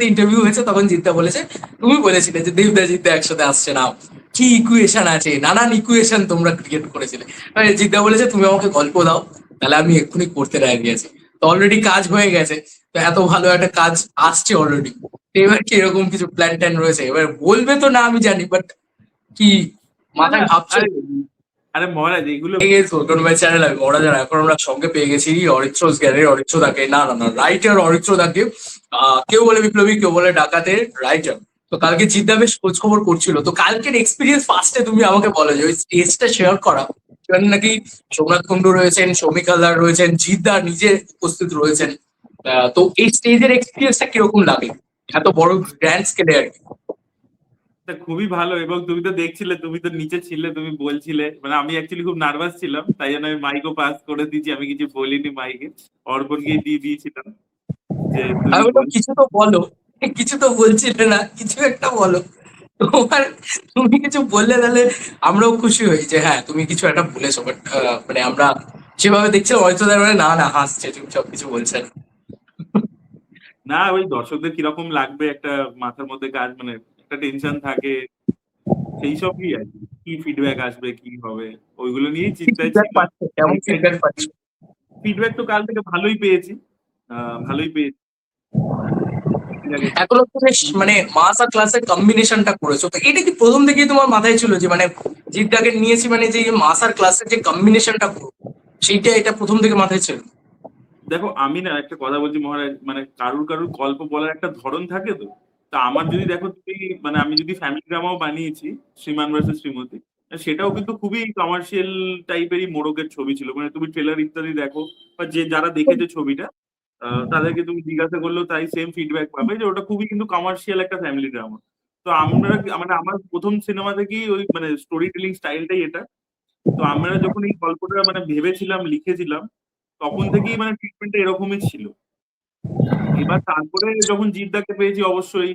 সাথে ইন্টারভিউ হয়েছে তখন জিদ্দা বলেছে তুমি বলেছিলে যে দেবদা জিদ্দা একসাথে আসছে না, কি ইকুয়েশন আছে, নানান ইকুয়েশন তোমরা ক্রিয়েট করেছিলে। জিদ্দা বলেছে তুমি আমাকে গল্প দাও, তাহলে আমি এক্ষুনি করতে রাজি আছি। তো অলরেডি কাজ হয়ে গেছে, তো এত ভালো একটা কাজ আসছে অলরেডি। এবার কি এরকম কিছু প্ল্যান ট্যান রয়েছে, এবার বলবে তো না আমি জানি, বাট কি না না, মাথায় ভাবছো? আরে আরে মহারাজ এগুলো পেয়ে গেছো টোটনভাই চ্যানেল, ওরা যারা এখন আমরা সঙ্গে পেয়ে গেছি অরিত্র গ্যারের অরিত্র দাকে, না না না রাইটার অরিত্র দাকে, কেউ বলে বিপ্লবী, কেউ বলে ডাকাতের রাইটার। তো কালকে জিদ্দা বেশ খোঁজ খবর করছিল, তো কালকের এক্সপিরিয়েন্স ফার্স্টে তুমি আমাকে বলো যে ওই স্টেজটা শেয়ার করা, সেখানে নাকি সোমনাথ কুন্ডু রয়েছেন, শৌমিক হালদার রয়েছেন, জিদ্দা নিজে উপস্থিত রয়েছেন। তো এই স্টেজের এক্সপিরিয়েন্সটা কিরকম লাগে এত বড় গ্র্যান্ড স্কেলে আর কি? খুবই ভালো। এবং তুমি তো দেখছিলে, তুমি তো নিচে ছিলে, তুমি বলছিলে, মানে আমি অ্যাকচুয়ালি খুব নার্ভাস ছিলাম, তাই জন্য আমি মাইকও পাস করে দিয়েছি, আমি কিছু বলিনি মাইকে, অর্পণকে দিয়ে দিয়েছিলাম যে তুমি আমি বললাম বল। কিছু তো বলো, কিছু তো বলছিলে না, কিছু একটা বলো। তোমার, তুমি কিছু বললে তাহলে আমরাও খুশি হই যে হ্যাঁ তুমি কিছু একটা বলেছো, বাট মানে আমরা যেভাবে দেখছিলাম হয়তো তার মানে না না হাসছে চুপচাপ কিছু বলছে না। না, ওই দর্শকদের কিরকম লাগবে একটা মাথার মধ্যে কাজ, মানে একটা টেনশন থাকে, সেই সবই আর কি। কি ফিডব্যাক আসবে, কি হবে, ওইগুলো নিয়েই চিন্তায় ফিডব্যাক ছিলাম। পাচ্ছ, কেমন ফিডব্যাক পাচ্ছ? ফিডব্যাক তো কাল থেকে ভালোই পেয়েছি, ভালোই পেয়েছি। এখনো তো বেশ মানে মাস আর ক্লাসের কম্বিনেশনটা করেছো, তো এটা কি প্রথম থেকেই তোমার মাথায় ছিল যে মানে জিদ্দাকে নিয়েছি মানে যে মাস আর ক্লাসের যে কম্বিনেশনটা করবো, সেইটা এটা প্রথম থেকে মাথায় ছিল? দেখো, আমি না একটা কথা বলছি মহারাজ, মানে কারুর কারুর গল্প বলার একটা ধরন থাকে তো। তা আমার যদি দেখো তুমি, মানে আমি যদি ফ্যামিলি ড্রামাও বানিয়েছি, শ্রীমান ভার্সেস শ্রীমতী, সেটাও কিন্তু খুবই কমার্শিয়াল টাইপেরই মোড়কের ছবি ছিল। মানে তুমি ট্রেলার ইত্যাদি দেখো, বা যে যারা দেখেছে ছবিটা, তাদেরকে তুমি জিজ্ঞাসা করলেও তাই সেম ফিডব্যাক পাবে যে ওটা খুবই কিন্তু কমার্শিয়াল একটা ফ্যামিলি ড্রামা। তো আমরা, মানে আমার প্রথম সিনেমা থেকেই ওই মানে স্টোরি টেলিং স্টাইলটাই এটা। তো আমরা যখন এই গল্পটা মানে ভেবেছিলাম, লিখেছিলাম, তখন থেকেই মানে ট্রিটমেন্টটা এরকমই ছিল। এবার তারপরে যখন জিদ্দাকে পেয়েছি, অবশ্যই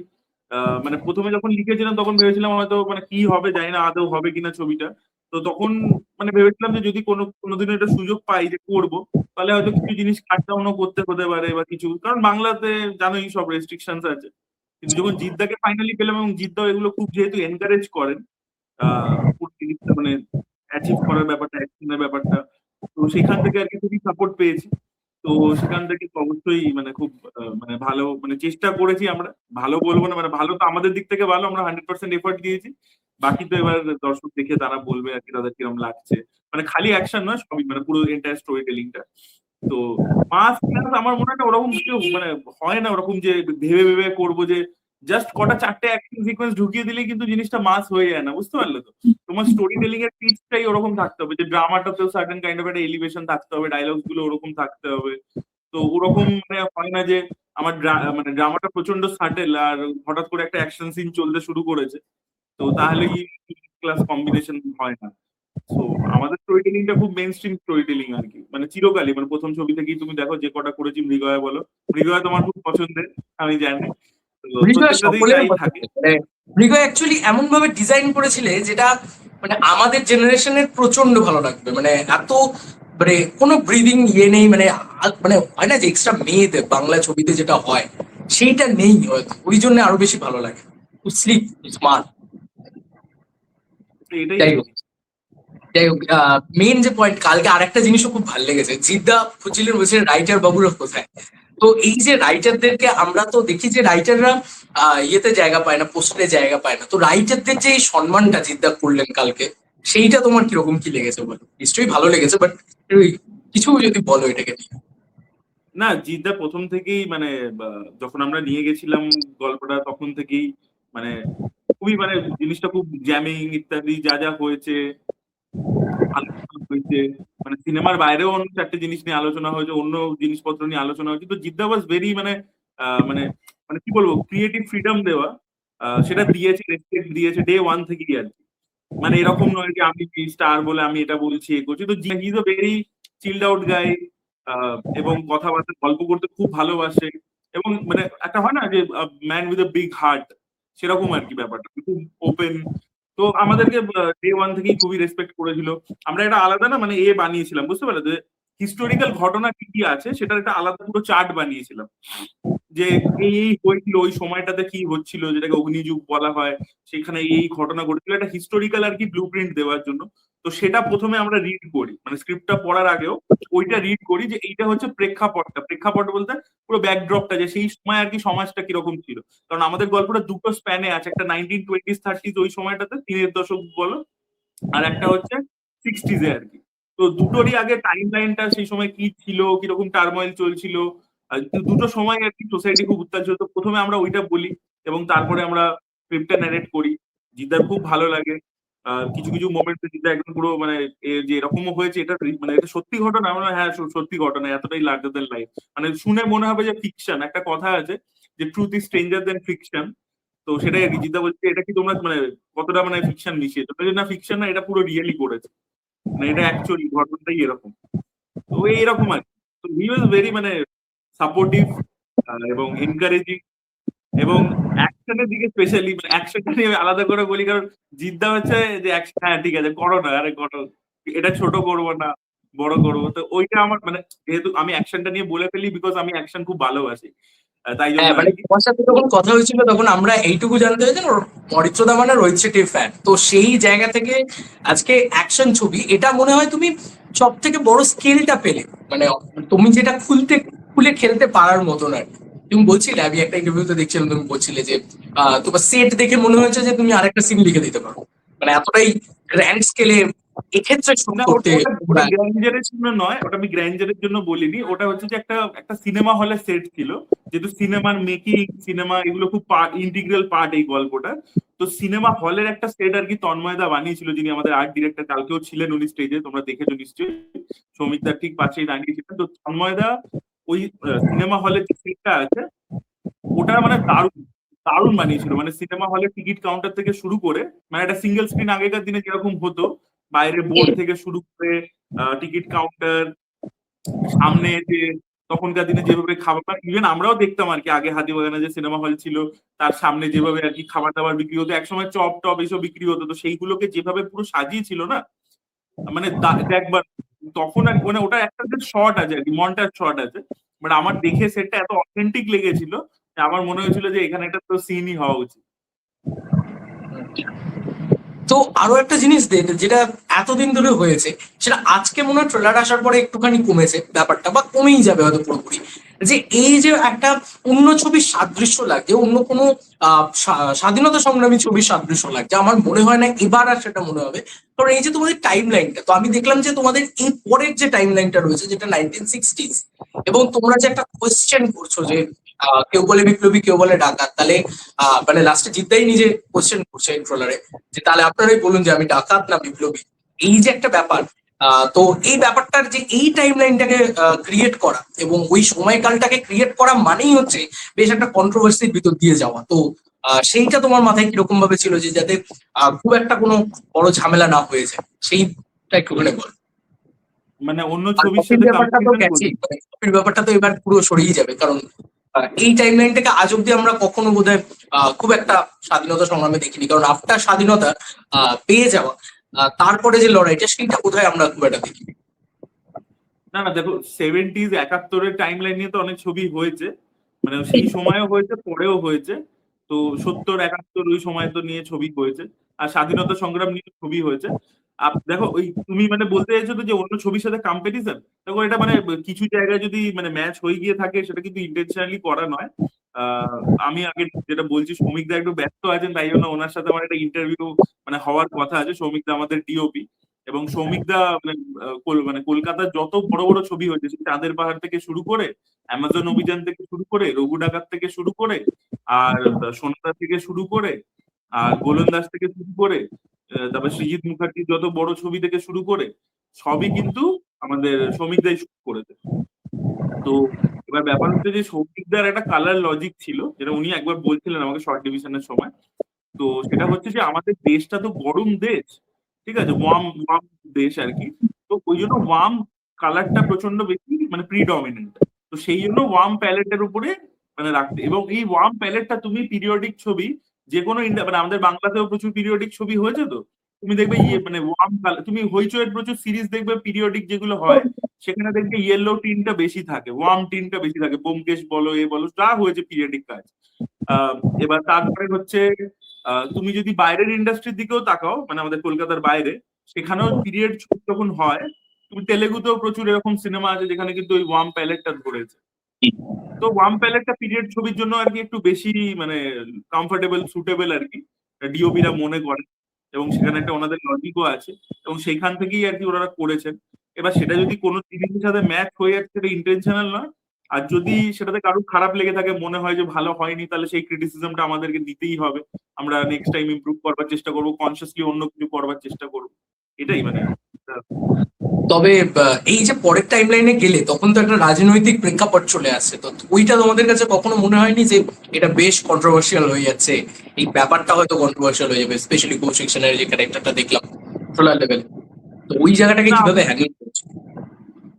মানে প্রথমে যখন লিখেছিলাম তখন ভেবেছিলাম হয়তো মানে কি হবে জানি না, আদৌ হবে কিনা ছবিটা। তো তখন মানে ভেবেছিলাম যে যদি কোনোদিন একটা সুযোগ পাই যে করবো, তাহলে হয়তো কিছু জিনিস কাট ডাউনও করতে হতে পারে, বা কিছু, কারণ বাংলাতে জানোই সব রেস্ট্রিকশনস আছে। কিন্তু যখন জিদ্দাকে ফাইনালি পেলাম, এবং জিদ্দাও এগুলো খুব যেহেতু এনকারেজ করেন, পুরো জিনিসটা মানে অ্যাচিভ করার ব্যাপারটা, অ্যাকশনের ব্যাপারটা, তো সেখান থেকে আর কি খুবই সাপোর্ট পেয়েছি। তো সেখান থেকে তো অবশ্যই মানে খুব মানে ভালো, মানে চেষ্টা করেছি আমরা, ভালো বলবো না, মানে ভালো তো আমাদের দিক থেকে ভালো, আমরা 100% এফর্ট দিয়েছি। বাকি তো এবার দর্শক দেখে তারা বলবে আর কি তাদের কিরকম লাগছে। মানে খালি অ্যাকশন নয়, সবই, মানে পুরো এন্টায়ার স্টোরি টেলিংটা। তো মাস ক্লাস আমার মনে হয় না ওরকম কিছু মানে হয় না ওরকম যে ভেবে ভেবে করবো যে জাস্ট কটা চারটে অ্যাকশন সিকোয়েন্স ঢুকিয়ে দিলেই কিন্তু জিনিসটা মাস হয়ে যায় না, বুঝতে পারলে তো? তোমার স্টোরি টেলিং এর পিচটাই ওরকম থাকতে হবে, যে ড্রামাটাতেও সার্টেন কাইন্ড অফ একটা এলিভেশন থাকতে হবে, ডায়লগস গুলো ওরকম থাকতে হবে। তো ওরকম মানে হয় না যে আমার মানে ড্রামাটা প্রচন্ড সাটেল আর হঠাৎ করে একটা অ্যাকশন সিন চলতে শুরু করেছে, তো তাহলেই ক্লাস কম্বিনেশন হয় না। সো আমাদের স্টোরি টেলিংটা খুব মেইন স্ট্রিম স্টোরি টেলিং আর কি, মানে চিরকালই, মানে প্রথম ছবি থেকেই তুমি দেখো যে কটা করেছি, মৃগয়া বলো, মৃগয়া তোমার খুব পছন্দের আমি জানি, তো মৃগয়া প্রত্যেকটাতেই সকলের তাই থাকে। পছন্দের, মানে মৃগয়া অ্যাকচুয়ালি এমন ভাবে ডিজাইন করেছিলে যেটা মানে আমাদের জেনারেশনের প্রচন্ড ভালো লাগবে, মানে এত মানে কোনো ব্রিদিং ইয়ে নেই, মানে মানে হয় না যে এক্সট্রা মেয়েদের বাংলা ছবিতে যেটা হয় সেইটা নেই, হয়তো ওই জন্য আরো বেশি ভালো লাগে, স্লিপ স্মার্ট। তো এটাই যাই আর হোক, কি। যাই হোক, মেইন যে পয়েন্ট, কালকে আরেকটা জিনিসও খুব ভালো লেগেছে, জিদ্দা খুঁজছিলেন বলছিলেন রাইটার বাবুরা কোথায়। তো এই যে রাইটারদেরকে আমরা তো দেখি যে রাইটাররা ইয়েতে জায়গা পায় না, পোস্টারে জায়গা পায় না, তো রাইটারদের যে এই সম্মানটা জিদ্দা করলেন কালকে, সেইটা তোমার কিরকম কি লেগেছে বলো? নিশ্চয়ই ভালো লেগেছে, বাট কিছু যদি বলো এটাকে নিয়ে। না, জিদ্দা প্রথম থেকেই মানে যখন আমরা নিয়ে গেছিলাম গল্পটা, তখন থেকেই মানে খুবই মানে জিনিসটা খুব জ্যামিং ইত্যাদি যা যা হয়েছে, আলোচনা হয়েছে, মানে সিনেমার বাইরেও অন্য চারটে জিনিস নিয়ে আলোচনা হয়েছে, অন্য জিনিসপত্র নিয়ে আলোচনা হয়েছে। তো জিদ্দা ওয়াজ ভেরি মানে মানে মানে কি বলবো, ক্রিয়েটিভ ফ্রিডম দেওয়া, সেটা দিয়েছে, রেসপেক্ট দিয়েছে ডে ওয়ান থেকেই আর কি। মানে এরকম নয় যে আমি স্টার বলে আমি এটা বলছি এ করছি। তো he is a very chilled out guy, এবং কথাবার্তা গল্প করতে খুব ভালোবাসে, এবং মানে একটা হয় না যে man with a big heart, সেরকম আর কি ব্যাপারটা, খুব ওপেন। তো আমাদেরকে ডে ওয়ান থেকেই খুবই রেসপেক্ট করেছিল। আমরা একটা আলাদা না মানে বানিয়েছিলাম, বুঝতে পারলে, যে হিস্টোরিক্যাল ঘটনা কি কি আছে সেটার একটা আলাদা পুরো চার্ট বানিয়েছিলাম, যে এই হয়েছিল ওই সময়টাতে কি হচ্ছিল, যেটাকে অগ্নিযুগ বলা হয়, সেখানে এই ঘটনা ঘটেছিল, একটা হিস্টোরিক্যাল আর কি ব্লু প্রিন্ট দেওয়ার জন্য। তো সেটা প্রথমে আমরা রিড করি, মানে স্ক্রিপ্টটা পড়ার আগেও ওইটা রিড করি, যে এইটা হচ্ছে প্রেক্ষাপট বলতে পুরো ব্যাকড্রপটা, যে সেই সময় আর কি সমাজটা কিরকম ছিল। কারণ আমাদের গল্পটা দুটো স্প্যানে আছে, একটা 1920s 30s ওই সময়টাতে, 3-এর দশক বলো, আর একটা হচ্ছে 60s আর কি। তো দুটোরই আগে টাইম লাইনটা সেই সময় কি ছিল, কিরকম টার্মোইল চলছিল, দুটো সময় আর কি সোসাইটি খুব উত্তাল ছিল। তো প্রথমে আমরা ওইটা বলি এবং তারপরে আমরা স্ক্রিপ্টটা ন্যারেট করি। জিদ্দার খুব ভালো লাগে। কিছু কিছু মোমেন্টে জিদ্দা একদম পুরো মানে যে এরকমও হয়েছে, এটা মানে এটা সত্যি ঘটনা, আমরা হ্যাঁ সত্যি ঘটনা, এতটাই লার্জার দেন লাইফ, মানে শুনে মনে হবে যে ফিকশন। একটা কথা আছে যে truth is stranger then fiction. তো সেটাই আর কি জিদ্দা বলছে, এটা কি তোমরা মানে কতটা মানে ফিকশন মিশিয়েছো, না ফিকশন না, এটা পুরো রিয়েলি করেছে, মানে এটা অ্যাকচুয়ালি ঘটনাটাই এরকম। তো এইরকম আর কি। তো হি ওয়াজ ভেরি মানে সাপোর্টিভ এবং এনকারেজিং, এবং অ্যাকশনের দিকে স্পেশালি, মানে অ্যাকশনটা নিয়ে আমি আলাদা করে বলি, কারণ জিদ্দা হচ্ছে যে হ্যাঁ ঠিক আছে করো না, আরে করো, এটা ছোট করবো না, বড় করবো। তো ওইটা আমার মানে, যেহেতু আমি অ্যাকশনটা নিয়ে বলে ফেলি বিকজ আমি অ্যাকশন খুব ভালোবাসি, তাই জন্য হ্যাঁ, আর মানে কি। তোমার সাথে যখন কথা হয়েছিল তখন আমরা এইটুকু জানতে হয়েছে অরিত্রদা মানে রোহিত শেট্টির ফ্যান, তো সেই জায়গা থেকে আজকে অ্যাকশন ছবি, এটা মনে হয় তুমি সব থেকে বড় স্কিলটা পেলে, মানে তুমি যেটা খুলে খেলতে পারার মতন আর কি। তুমি বলছিলে, আমি একটা ইন্টারভিউতে দেখছিলাম, তুমি বলছিলে যে তোমার সেট দেখে মনে হয়েছে যে তুমি আরেকটা সিন লিখে দিতে পারো, মানে এতটাই গ্র্যান্ড স্কেলে এক্ষেত্রে শুট না, করতে। ওটা ওটা গ্র্যান্ডারের জন্য নয়, ওটা আমি গ্র্যান্ডারের জন্য বলিনি। ওটা হচ্ছে যে একটা একটা সিনেমা হলের সেট ছিল, যেহেতু সিনেমার মেকিং, সিনেমা এগুলো খুব ইন্টিগ্রাল পার্ট এই গল্পটা। তো সিনেমা হলের একটা সেট আর কি তন্ময়দা বানিয়েছিল, যিনি আমাদের আর্ট ডিরেক্টর, কালকেও ছিলেন উনি স্টেজে, তোমরা দেখেছো নিশ্চয়ই, সৌমিকদার ঠিক পাশেই দাঁড়িয়েছিলেন। তো তন্ময়দা ওই সিনেমা হলের যে সেটটা আছে ওটা মানে দারুণ দারুণ বানিয়েছিল, মানে সিনেমা হলের টিকিট কাউন্টার থেকে শুরু করে, মানে একটা সিঙ্গেল স্ক্রিন আগেকার দিনে যেরকম হতো, বাইরে বোর্ড থেকে শুরু করে টিকিট কাউন্টার, সামনে যে তখনকার দিনে যেভাবে খাবার, ইভেন আমরাও দেখতাম আর কি, আগে হাতিবাগানে যে সিনেমা হল ছিল তার সামনে যেভাবে আর কি খাবার দাবার বিক্রি হতো, একসময় চপ টপ এইসব বিক্রি হতো, তো সেইগুলোকে যেভাবে পুরো সাজিয়েছিল না, মানে দেখবার তখন আর মানে ওটা একটা যে শর্ট আছে আর কি, মন্টাজ শর্ট আছে, বাট আমার দেখে সেটটা এত অথেন্টিক লেগেছিল যে আমার মনে হয়েছিল যে এখানে একটা তো সিনই হওয়া উচিত। তো আরো একটা জিনিস যেটা এতদিন ধরে হয়েছে, সেটা আজকে মনে হয় ট্রেলার আসার পরে একটুখানি কমেছে ব্যাপারটা, বা কমেই যাবে হয়তো পুরোপুরি, যে এই যে একটা অন্য ছবির সাদৃশ্য লাগছে, অন্য কোনো স্বাধীনতা সংগ্রামী ছবির সাদৃশ্য লাগছে, আমার মনে হয় না এবার আর সেটা মনে হবে। কারণ এই যে তোমাদের টাইম লাইনটা, তো আমি দেখলাম যে তোমাদের এই পরের যে টাইম লাইনটা রয়েছে, যেটা 1960s, এবং তোমরা যে একটা কোয়েশ্চেন করছো যে কেউ বলে বিপ্লবী, কেউ বলে ডাকাত, তাহলে মানে লাস্টে জিদ্দাই নিজে কোয়েশ্চেন করছে ট্রলারে, যে তাহলে আপনারাই বলুন যে আমি ডাকাত না বিপ্লবী। এই যে একটা ব্যাপার, তো এই ব্যাপারটার যে এই টাইম লাইনটাকে ক্রিয়েট করা এবং ওই সময়কালটাকে ক্রিয়েট করা মানেই হচ্ছে বেশ একটা কন্ট্রোভার্সির ভিতর দিয়ে যাওয়া। তো সেইটা তোমার মাথায় কিরকম ভাবে ছিল, যে যাতে খুব একটা কোনো বড় ঝামেলা না হয়ে যায়, সেইটা একটুখানি বল। মানে অন্য আর ছবির কপির সাথে ব্যাপারটা তো কম্পারিজন গেছেই, করি। মানে কপির ব্যাপারটা তো এবার পুরো সরিয়ে যাবে, কারণ এই টাইম লাইনটাকে আজ অব্দি আমরা কখনো বোধহয় খুব একটা স্বাধীনতা সংগ্রামে দেখিনি, কারণ আফটার স্বাধীনতা পেয়ে যাওয়া, তারপরে যে লড়াইটা, সেইটা বোধহয় আমরা খুব একটা দেখিনি। না না, দেখো 70s 71-এর টাইম লাইন নিয়ে তো অনেক ছবি হয়েছে, মানে সেই সময়ও হয়েছে, পরেও হয়েছে। তো 70-71 ওই সময় তো নিয়ে ছবি হয়েছে, আর স্বাধীনতা সংগ্রাম নিয়ে ছবি হয়েছে। দেখো ওই তুমি মানে বলতে চাইছো তো যে অন্য ছবির সাথে কম্পারিজন, দেখো এটা মানে কিছু জায়গায় যদি মানে ম্যাচ হয়ে গিয়ে থাকে সেটা কিন্তু ইন্টেনশনালি করা নয়। আহ আমি আগে যেটা বলছি, সৌমিক দা একটু ব্যস্ত আছেন, তাই জন্য ওনার সাথে আমার একটা ইন্টারভিউ মানে হওয়ার কথা আছে। সৌমিক দা আমাদের ডিওপি, এবং সৌমিক দা মানে মানে কলকাতার যত বড় বড় ছবি হয়েছে, সেই চাঁদের পাহাড় থেকে শুরু করে, অ্যামাজন অভিযান থেকে শুরু করে, রঘু ডাকাত থেকে শুরু করে, আর সোনাদা থেকে শুরু করে, আর গোলন্দাজ থেকে শুরু করে, তারপর সৃজিত মুখার্জির যত বড় ছবি থেকে শুরু করে, সবই কিন্তু আমাদের সৌমিক দাই শুরু করেছে। তো এবার ব্যাপার হচ্ছে যে সৌমিকদার একটা কালার লজিক ছিল, যেটা উনি একবার বলছিলেন আমাকে শর্ট ডিভিশনের সময়। তো সেটা হচ্ছে যে আমাদের দেশটা তো গরম দেশ, ঠিক আছে, ওয়ার্ম ওয়ার্ম দেশ আর কি। তো ওই জন্য ওয়ার্ম কালারটা প্রচন্ড বেশি মানে প্রিডমিনেন্ট। তো সেই জন্য ওয়ার্ম প্যালেটের উপরে মানে রাখতে, এবং এই ওয়ার্ম প্যালেটটা তুমি পিরিয়ডিক ছবি যে কোনো মানে আমাদের বাংলাতেও প্রচুর পিরিয়ডিক ছবি হয়েছে, তো তুমি দেখবে মানে ওয়ার্ম কালার, তুমি হইচয়ের প্রচুর সিরিজ দেখবে পিরিয়ডিক যেগুলো হয়, সেখানে দেখবে ইয়েলো টিনটা বেশি থাকে, ওয়ার্ম টিনটা বেশি থাকে, ব্যোমকেশ বলো এ বলো যা হয়েছে পিরিয়ডিক কাজ। এবার তারপরে হচ্ছে তুমি যদি বাইরের ইন্ডাস্ট্রির দিকেও তাকাও, মানে আমাদের কলকাতার বাইরে, সেখানেও পিরিয়ড যখন হয়, তুমি তেলেগুতেও প্রচুর এরকম সিনেমা আছে যেখানে কিন্তু ওই ওয়ার্ম প্যালেটটা ধরেছে। তো ওয়ার্ম প্যালেটটা পিরিয়ড ছবির জন্য আর কি একটু বেশি মানে কমফোর্টেবল সুটেবল আর কি, ডিওপিরা মনে করে, এবং সেখানে একটা ওনাদের লজিকও আছে, এবং সেইখান থেকেই আর কি ওনারা করেছেন। এবার সেটা যদি কোনো জিনিসের সাথে ম্যাচ হয়ে যাচ্ছে, সেটা ইন্টেনশনাল নয়। আর যদি সেটাতে কারো খারাপ লেগে থাকে, মনে হয় যে ভালো হয়নি, তাহলে সেই ক্রিটিসিজমটা আমাদেরকে নিতেই হবে। আমরা নেক্সট টাইম ইমপ্রুভ করবার চেষ্টা করবো, কনসিয়াসলি অন্য কিছু করবার চেষ্টা করবো, এটাই মানে। তবে এই যে পরের টাইম লাইনে গেলে তখন তো একটা রাজনৈতিক প্রেক্ষাপট চলে আসছে, তো ওইটা তোমাদের কাছে কখনো মনে হয়নি যে এটা বেশ কন্ট্রোভার্সিয়াল হয়ে যাচ্ছে, এই ব্যাপারটা হয়তো কন্ট্রোভার্সিয়াল হয়ে যাবে, স্পেশালি কৌশিক সেনের যে ক্যারেক্টারটা দেখলাম সোলার লেভেল, তো ওই জায়গাটাকে না কিভাবে হ্যান্ডেল করছো?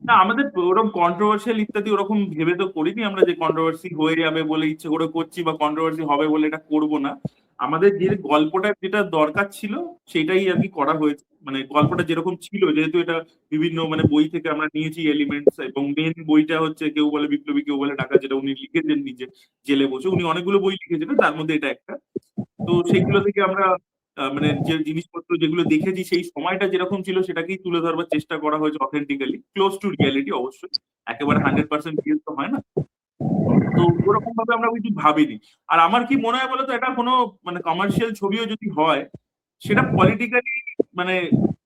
না, আমাদের ওরকম কন্ট্রোভার্সিয়াল ইত্যাদি ওরকম ভেবে তো করিনি আমরা, যে কন্ট্রোভার্সি হয়ে যাবে বলে ইচ্ছে করে করছি, বা কন্ট্রোভার্সি হবে বলে এটা করবো না। আমাদের যে গল্পটা যেটা দরকার ছিল সেটাই আর কি করা হয়েছে, মানে গল্পটা যেরকম ছিল, যেহেতু এটা বিভিন্ন মানে বই থেকে আমরা নিয়েছি এলিমেন্টস, এবং মেন বইটা হচ্ছে কেউ বলে বিপ্লবী কেউ বলে ডাকা, যেটা উনি লিখেছেন নিজে জেলে বসে, উনি অনেকগুলো বই লিখেছেন, তার মধ্যে এটা একটা। তো সেইগুলো থেকে আমরা মানে যে জিনিসপত্র যেগুলো দেখেছি সেই সময়টা যেরকম ছিল সেটাকেই তুলে ধরবার চেষ্টা করা হয়েছে, অথেন্টিক্যালি ক্লোজ টু রিয়ালিটি অবশ্যই, একেবারে 100% রিয়েল তো হয় না। তো ওরকম ভাবে আমরা কিছু ভাবিনি। আর আমার কি মনে হয় বলতো, এটা কোনো মানে কমার্শিয়াল ছবিও যদি হয়, সেটা পলিটিক্যালি মানে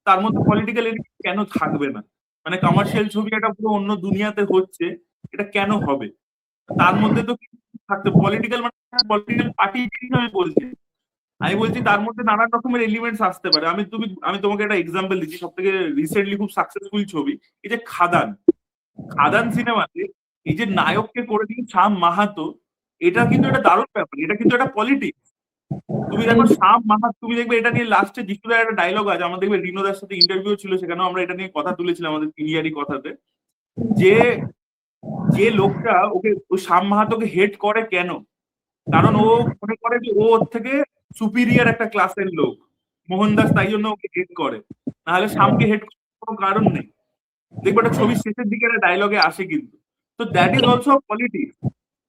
তার মধ্যে পলিটিক্যাল কেন থাকবে না? মানে কমার্শিয়াল ছবি একটা পুরো অন্য দুনিয়াতে হচ্ছে, এটা কেন হবে? তার মধ্যে তো কিছু থাকতে পলিটিক্যাল, মানে পলিটিক্যাল পার্টি আমি বলছি, আমি বলছি তার মধ্যে নানান রকমের এলিমেন্টস আসতে পারে। আমি তোমাকে একটা এক্সাম্পল দিচ্ছি, সব থেকে রিসেন্টলি খুব সাকসেসফুল ছবি, এই যে খাদান। খাদান সিনেমাতে এই যে নায়ককে করে দিন শ্যাম মাহাতো, এটা কিন্তু একটা দারুণ ব্যাপার, এটা কিন্তু একটা পলিটিক্স। তুমি দেখো শ্যাম মাহাতো, তুমি দেখবে এটা নিয়ে লাস্টে যিশুদার একটা ডায়লগ আছে, আমার দেখবে রিনোদার সাথে ইন্টারভিউ ছিল, সেখানেও আমরা এটা নিয়ে কথা তুলেছিলাম আমাদের ক্লিয়ারি কথাতে, যে যে লোকটা ওকে ওই শ্যাম মাহাতোকে হেট করে কেন, কারণ ও মনে করে যে ও ওর থেকে সুপিরিয়র একটা ক্লাসের লোক, মোহনদাস তাই জন্য ওকে হেট করে, নাহলে শ্যামকে হেট করার কোনো কারণ নেই। দেখবে একটা ছবির শেষের দিকে একটা ডায়লগে আসে কিন্তু। তো that is also politics,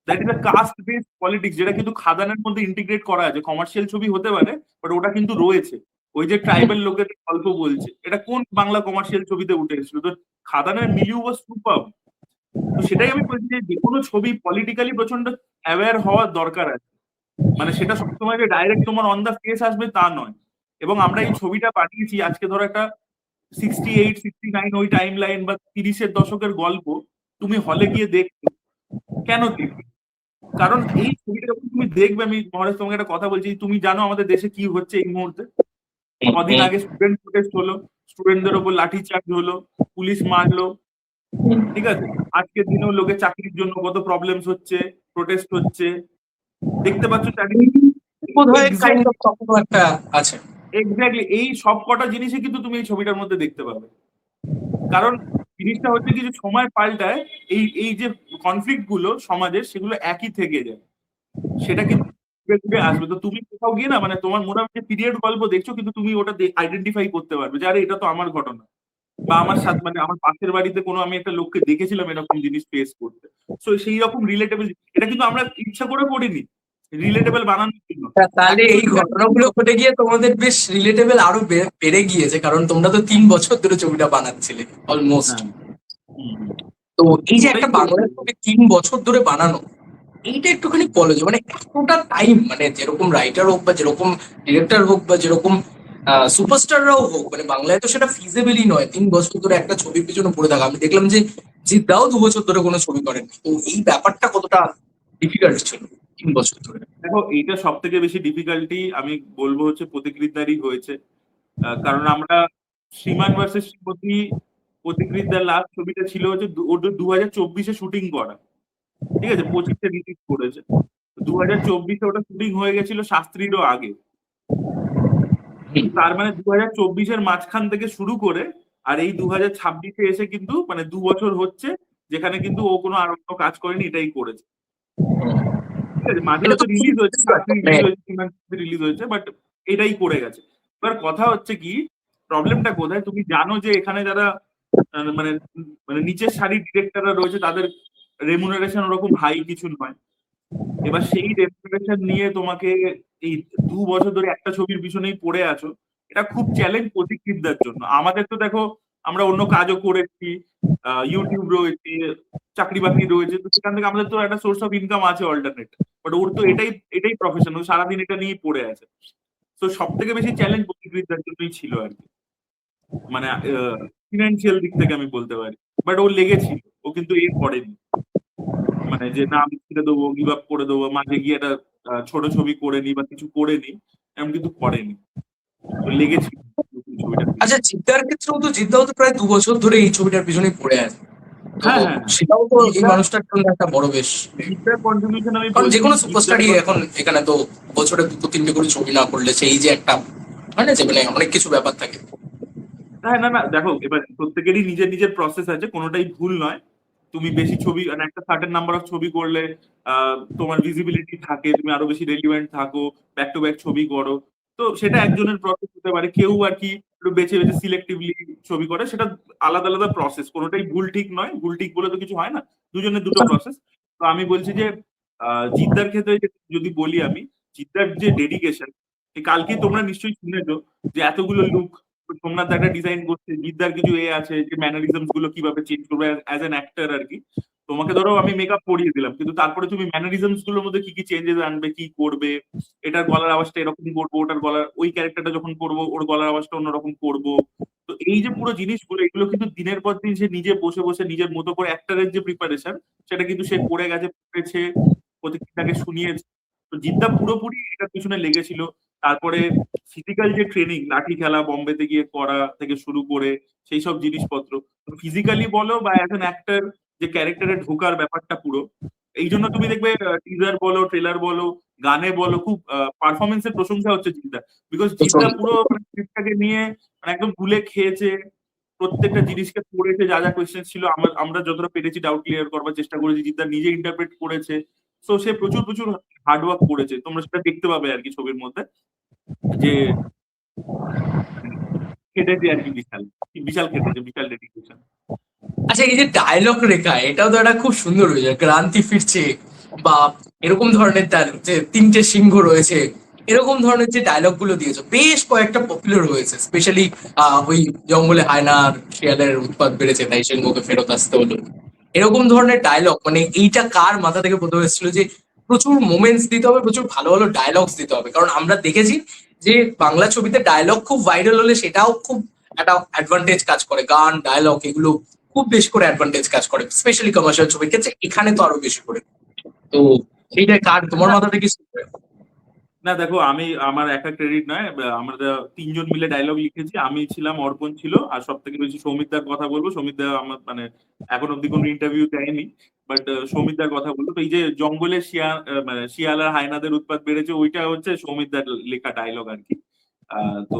that is a caste based politics, যেটা কিন্তু খাদানের মধ্যে ইন্টিগ্রেট করা আছে। কমার্শিয়াল ছবি হতে পারে, বাট ওটা কিন্তু রয়েছে। ওই যে ট্রাইবাল লোকের গল্প বলছে, এটা কোন বাংলা কমার্শিয়াল ছবিতে উঠে এসেছিল? তো খাদানের মিলিউ ওয়াজ সুপার। তো সেটাই আমি বলছি যে কোনো ছবি পলিটিক্যালি প্রচন্ড অ্যাওয়্যার হওয়ার দরকার আছে, মানে সেটা সবসময় যে ডাইরেক্ট তোমার অন দা ফেস আসবে তা নয়। এবং আমরা এই ছবিটা পাঠিয়েছি আজকে, ধরো একটা 68 69 ওই টাইম লাইন বা 30-এর দশকের গল্প তুমি হলে গিয়ে দেখবে, কেন দেখবে? কারণ এই ছবিটা যখন তুমি দেখবে, আমি মহারাজ তোমাকে একটা কথা বলছি, তুমি জানো আমাদের দেশে কি হচ্ছে এই মুহূর্তে? কদিন আগে স্টুডেন্ট প্রোটেস্ট হলো, স্টুডেন্টদের ওপর লাঠিচার্জ হলো, পুলিশ মারলো, ঠিক আছে? আজকের দিনেও লোকের চাকরির জন্য কত প্রবলেমস হচ্ছে, প্রোটেস্ট হচ্ছে, দেখতে পাচ্ছ চারিদিকে। বোধহয় কাইন্ড এক্স্যাক্টলি অফ তখনও একটা আছে। এক্স্যাক্টলি এই সব কটা জিনিসই কিন্তু তুমি এই ছবিটার মধ্যে দেখতে পাবে। কারণ জিনিসটা হচ্ছে কি, যে সময় পাল্টায়, এই এই যে কনফ্লিক্ট গুলো সমাজের, সেগুলো একই থেকে যায়, সেটা কিন্তু ঘুরে ঘুরে আসবে। তো তুমি কোথাও গিয়ে না, মানে তোমার মনে হবে যে পিরিয়ড গল্প দেখছো, কিন্তু তুমি ওটা আইডেন্টিফাই করতে পারবে যে আরে এটা তো আমার ঘটনা, বা আমার সাথে মানে আমার পাশের বাড়িতে কোনো আমি একটা লোককে দেখেছিলাম এরকম জিনিস ফেস করতে। সো সেই রকম রিলেটেবল, এটা কিন্তু আমরা ইচ্ছা করে করিনি, রিলেটেবল বানানোর জন্য। তাহলে এই অ্যাকচুয়ালি ঘটনাগুলো ঘটে গিয়ে তোমাদের বেশ রিলেটেবল আরো বেড়ে গিয়েছে, কারণ তোমরা তো 3 বছর ধরে ছবিটা বানাচ্ছিলে অলমোস্ট। হ্যাঁ, তো এই তো যে ওটাই একটা বাংলা ছবি 3 বছর ধরে বানানো, এইটা একটুখানি বলো যে মানে এতটা টাইম, মানে যেরকম রাইটার হোক বা যেরকম ডিরেক্টর হোক বা যেরকম সুপারস্টাররাও হোক, মানে বাংলায় তো সেটা ফিজেবলই নয় 3 বছর ধরে একটা ছবির পিছনে পড়ে থাকা। আমি দেখলাম যে জিদ্দাও 2 বছর ধরে কোনো ছবি করেন, তো এই ব্যাপারটা কতটা ডিফিকাল্ট ছিল 3 বছর ধরে? দেখো, এইটা সব থেকে বেশি ডিফিকাল্টি আমি বলবো হচ্ছে প্রতিকৃতদারই হয়েছে। কারণ আমরা শ্রীমান ভার্সেস শ্রীমতী, প্রতিকৃতদার লাস্ট ছবিটা ছিল হচ্ছে ওদের 2024-এ শুটিং করা, ঠিক আছে, 25-এ রিলিজ করেছে। 2024-এ ওটা শুটিং হয়ে গেছিল শাস্ত্রীরও আগে। তার মানে 2024-এর মাঝখান থেকে শুরু করে আর এই 2026-এ এসে কিন্তু মানে 2 বছর হচ্ছে, যেখানে কিন্তু ও কোনো আর অন্য কাজ করেনি, এটাই করেছে, ঠিক আছে। মাঝে এটা তো হয়তো খুব রিলিজ হয়েছে, বুঝতে পারছো, শাস্ত্রী মানে রিলিজ হয়েছে, রিলিজ হয়েছে, বাট এটাই করে গেছে। এবার কথা হচ্ছে কি, প্রবলেমটা কোথায়? তুমি জানো যে এখানে যারা মানে মানে নিচের সারির ডিরেক্টররা রয়েছে তাদের রেমুনারেশন ওরকম হাই কিছু নয়। এবার সেই রেমুনারেশন নিয়ে তোমাকে এই 2 বছর ধরে একটা ছবির পিছনেই পড়ে আছো, এটা খুব চ্যালেঞ্জ প্রতীকদার জন্য। আমাদের তো দেখো, আমরা অন্য কাজও করেছি, ইউটিউব রয়েছে, চাকরি বাকরি রয়েছে, তো সেখান থেকে আমাদের তো একটা সোর্স অফ ইনকাম আছে অল্টারনেট। বাট ওর তো এটাই এটাই প্রফেশন, ও সারাদিন এটা নিয়েই পড়ে আছে। তো সব থেকে বেশি চ্যালেঞ্জ প্রতীকদার জন্যই ছিল আর কি, মানে ফিনান্সিয়াল দিক থেকে আমি বলতে পারি। বাট ও লেগেছিল, ও কিন্তু এর করেনি, মানে যে না আমি ছেড়ে দেবো, গিভ আপ করে দেবো, মাঝে গিয়ে একটা ছোট ছবি করে নি বা কিছু করে নি, এমন কিন্তু করেনি। তো লেগেছিল নতুন ছবিটার আচ্ছা, পিছনে। জিদ্দার ক্ষেত্রেও তো, জিদ্দাও তো প্রায় 2 বছর ধরে এই ছবিটার পিছনেই পড়ে আছে। তো হ্যাঁ, হ্যাঁ, হ্যাঁ। সেটাও তো এই জিদ্দার মানুষটার জন্য একটা বড় বেশ, জিদ্দার কন্ট্রিবিউশন আমি কারণ যে বলছি, কোনো জিদ্দার সুপারস্টারই এখন এখানে তো বছরে 2-3টে করে ছবি না করলে সেই যে একটা, হয় না যে মানে অনেক কিছু ব্যাপার থাকে। হ্যাঁ, না, না, দেখো এবার প্রত্যেকেরই নিজের নিজের প্রসেস আছে, কোনোটাই ভুল নয়। তুমি বেশি ছবি, মানে একটা সার্টেন নাম্বার অফ ছবি করলে তোমার ভিজিবিলিটি থাকে, তুমি আরো বেশি রেলিভেন্ট থাকো, ব্যাক টু ব্যাক ছবি করো। তো সেটা একজনের প্রসেস হতে পারে, কেউ আর কি একটু বেছে বেছে সিলেক্টিভলি ছবি করে, সেটা আলাদা আলাদা প্রসেস, কোনোটাই ভুল ঠিক নয়, ভুল ঠিক বলে তো কিছু হয় না, দুজনের দুটো প্রসেস। তো আমি বলছি যে জিদ্দার ক্ষেত্রে যদি বলি আমি, জিদ্দার যে ডেডিকেশন, কালকে তোমরা নিশ্চয়ই শুনেছো যে এতগুলো লুক সোমনাথ একটা ডিজাইন করছে, জিদ্দার কিছু এ আছে যে ম্যানারিজমস গুলো কিভাবে চেঞ্জ করবে অ্যাজ অ্যান অ্যাক্টর আর কি। তোমাকে ধরো আমি মেকআপ করিয়ে দিলাম, কিন্তু তারপরে তুমি ম্যানারিজমস গুলোর মধ্যে কি কি চেঞ্জেস আনবে, কি করবে, এটার গলার আওয়াজটা এরকম করবো, ওটার গলার ওই ক্যারেক্টারটা যখন করবো ওর গলার আওয়াজটা অন্যরকম করবো। তো এই যে পুরো জিনিসগুলো, এগুলো কিন্তু দিনের পর দিন সে নিজে বসে বসে নিজের মতো করে অ্যাক্টরের যে প্রিপারেশন, সেটা কিন্তু সে করে গেছে, পড়েছে, প্রত্যেকটাকে শুনিয়েছে। তো জিদ্দা পুরোপুরি এটার পিছনে লেগেছিল। তারপরে ফিজিক্যাল যে ট্রেনিং, লাঠি খেলা বম্বেতে গিয়ে করা থেকে শুরু করে সেই সব জিনিসপত্র, ফিজিক্যালি বলো বা অ্যাজ অ্যান অ্যাক্টর যে ক্যারেক্টারে ঢোকার ব্যাপারটা পুরো, এই জন্য তুমি দেখবে টিজার বলো, ট্রেলার বলো, গানে বলো, খুব পারফরমেন্সের প্রশংসা হচ্ছে জিদ্দা। বিকজ জিদ্দা পুরো স্ক্রিপ্টটাকে নিয়ে মানে একদম গুলে খেয়েছে, প্রত্যেকটা জিনিসকে পড়েছে, যা যা কোয়েশ্চেন ছিল আমরা আমরা যতটা পেরেছি ডাউট ক্লিয়ার করবার চেষ্টা করেছি, জিদ্দা নিজে ইন্টারপ্রেট করেছে। তো সে প্রচুর প্রচুর হার্ডওয়ার্ক করেছে, তোমরা সেটা দেখতে পাবে আর কি ছবির মধ্যে, যে খেটেছে আর কি, বিশাল বিশাল খেটেছে, বিশাল ডেডিকেশন। আচ্ছা, এই যে ডায়লগ রেখা, এটাও তো একটা খুব সুন্দর হয়েছে, ক্রান্তি ফিরছে বা এরকম ধরনের, তার যে 3টে সিংহ রয়েছে, এরকম ধরনের যে ডায়লগ গুলো দিয়েছো বেশ কয়েকটা পপুলার হয়েছে, স্পেশালি ওই জঙ্গলে হায়নার শিয়ালের উৎপাত বেড়েছে তাই সিংহকে ফেরত আসতে হলো, এরকম ধরনের ডায়লগ। মানে এইটা কার মাথা থেকে প্রথমে এসেছিল যে প্রচুর মোমেন্টস দিতে হবে, প্রচুর ভালো ভালো ডায়লগস দিতে হবে? কারণ আমরা দেখেছি যে বাংলা ছবিতে ডায়লগ খুব ভাইরাল হলে সেটাও খুব একটা অ্যাডভান্টেজ কাজ করে, গান ডায়লগ এগুলো খুব বেশি করে অ্যাডভান্টেজ কাজ করে, স্পেশালি কমার্শিয়াল ছবির ক্ষেত্রে এখানে তো আরো বেশি করে। তো সেইটা কার, তোমার মাথা থেকে না দেখো, আমি আমার একা ক্রেডিট নয়, আমরা 3জন মিলে ডায়লগ লিখেছি, আমি ছিলাম, অর্পণ ছিল, আর সব থেকে বেশি সৌমিতদার কথা বলবো। সৌমিতদা আমার মানে এখন অব্দি কোনো ইন্টারভিউ দেয়নি, বাট সৌমিতদার কথা বলবো। তো এই যে জঙ্গলে মানে শিয়াল আর হায়নাদের উৎপাত বেড়েছে, ওইটা হচ্ছে সৌমিতদার লেখা ডায়লগ আর কি। তো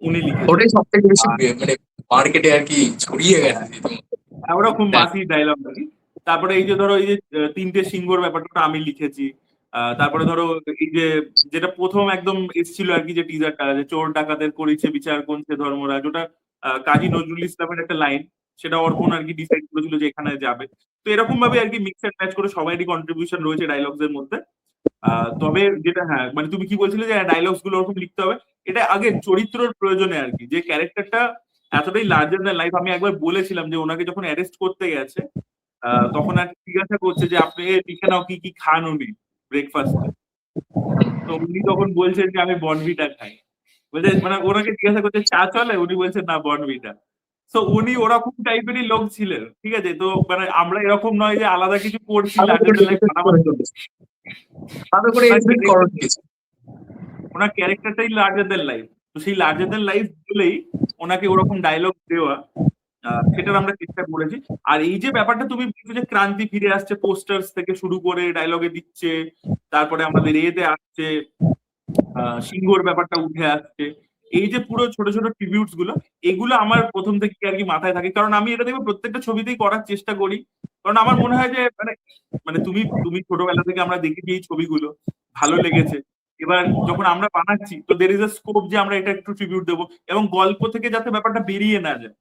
উনি লিখেছেন। ওটাই সব থেকে বেশি আর মানে মার্কেটে আর কি ছড়িয়ে গেছে রীতিমতো। ওরা খুব হ্যাঁ, মাসি ডায়লগ আর কি। তারপরে এই যে ধরো এই যে 3টে সিংহর ব্যাপারটা ওটা আমি লিখেছি। তারপরে ধরো এই যে যেটা প্রথম একদম এসেছিল আর কি, যে টিজারটা, যে চোর ডাকাতের করেছে বিচার কোনছে ধর্মরাজ, ওটা কাজী নজরুল ইসলামের একটা লাইন, সেটা অর্পণ আর কি ডিসাইড করেছিল যে এখানে যাবে। তো এরকম ভাবে আর কি মিক্স অ্যান্ড ম্যাচ করে সবারই কন্ট্রিবিউশন রয়েছে ডায়লগস এর মধ্যে। তবে যেটা, হ্যাঁ মানে তুমি কি বলছিলে যে ডায়লগস গুলো ওরকম লিখতে হবে, এটা আগে চরিত্রের প্রয়োজনে আর কি, যে ক্যারেক্টারটা এতটাই লার্জার দ্যান লাইফ। আমি একবার বলেছিলাম যে ওনাকে যখন অ্যারেস্ট করতে গেছে, তখন আর কি জিজ্ঞাসা করছে যে আপনি লিখে নাও কি কি খান উনি ব্রেকফাস্টে। তো উনি তখন বলছেন যে আমি বনভিটা খাই। বলছে মানে ওনাকে জিজ্ঞাসা করছে চা চলে, উনি বলছেন না বনভিটা। তো উনি ওরকম টাইপেরই লোক ছিলেন, ঠিক আছে। তো মানে আমরা এরকম নয় যে আলাদা কিছু করছি, ভালো লার্জার করে দ্যান লাইফ এক্সিকিউট করে বানাবানাবো। চলেছে, ভালো করে এক্সিকিউট করো কিছু। ওনার ক্যারেক্টারটাই লার্জার দ্যান লাইফ। তো সেই লার্জার দ্যান লাইফ বলেই ওনাকে ওরকম ডায়লগ দেওয়া, সেটার আমরা চেষ্টা করেছি। আর এই যে ব্যাপারটা তুমি বলছো যে ক্রান্তি ফিরে আসছে, পোস্টার্স থেকে শুরু করে ডায়লগে দিচ্ছে, তারপরে আমাদের এতে আসছে, সিংহর ব্যাপারটা উঠে আসছে, এই যে পুরো ছোট ছোট ট্রিবিউটস গুলো, এগুলো আমার প্রথম থেকে আর কি মাথায় থাকে, কারণ আমি এটা দেখবো প্রত্যেকটা ছবিতেই করার চেষ্টা করি। কারণ আমার মনে হয় যে মানে মানে তুমি তুমি ছোটবেলা থেকে আমরা দেখেছি এই ছবিগুলো, ভালো লেগেছে। এবার যখন আমরা বানাচ্ছি তো দের ইজ এ স্কোপ যে আমরা এটা একটু ট্রিবিউট দেবো, এবং গল্প থেকে যাতে ব্যাপারটা বেরিয়ে না যায়।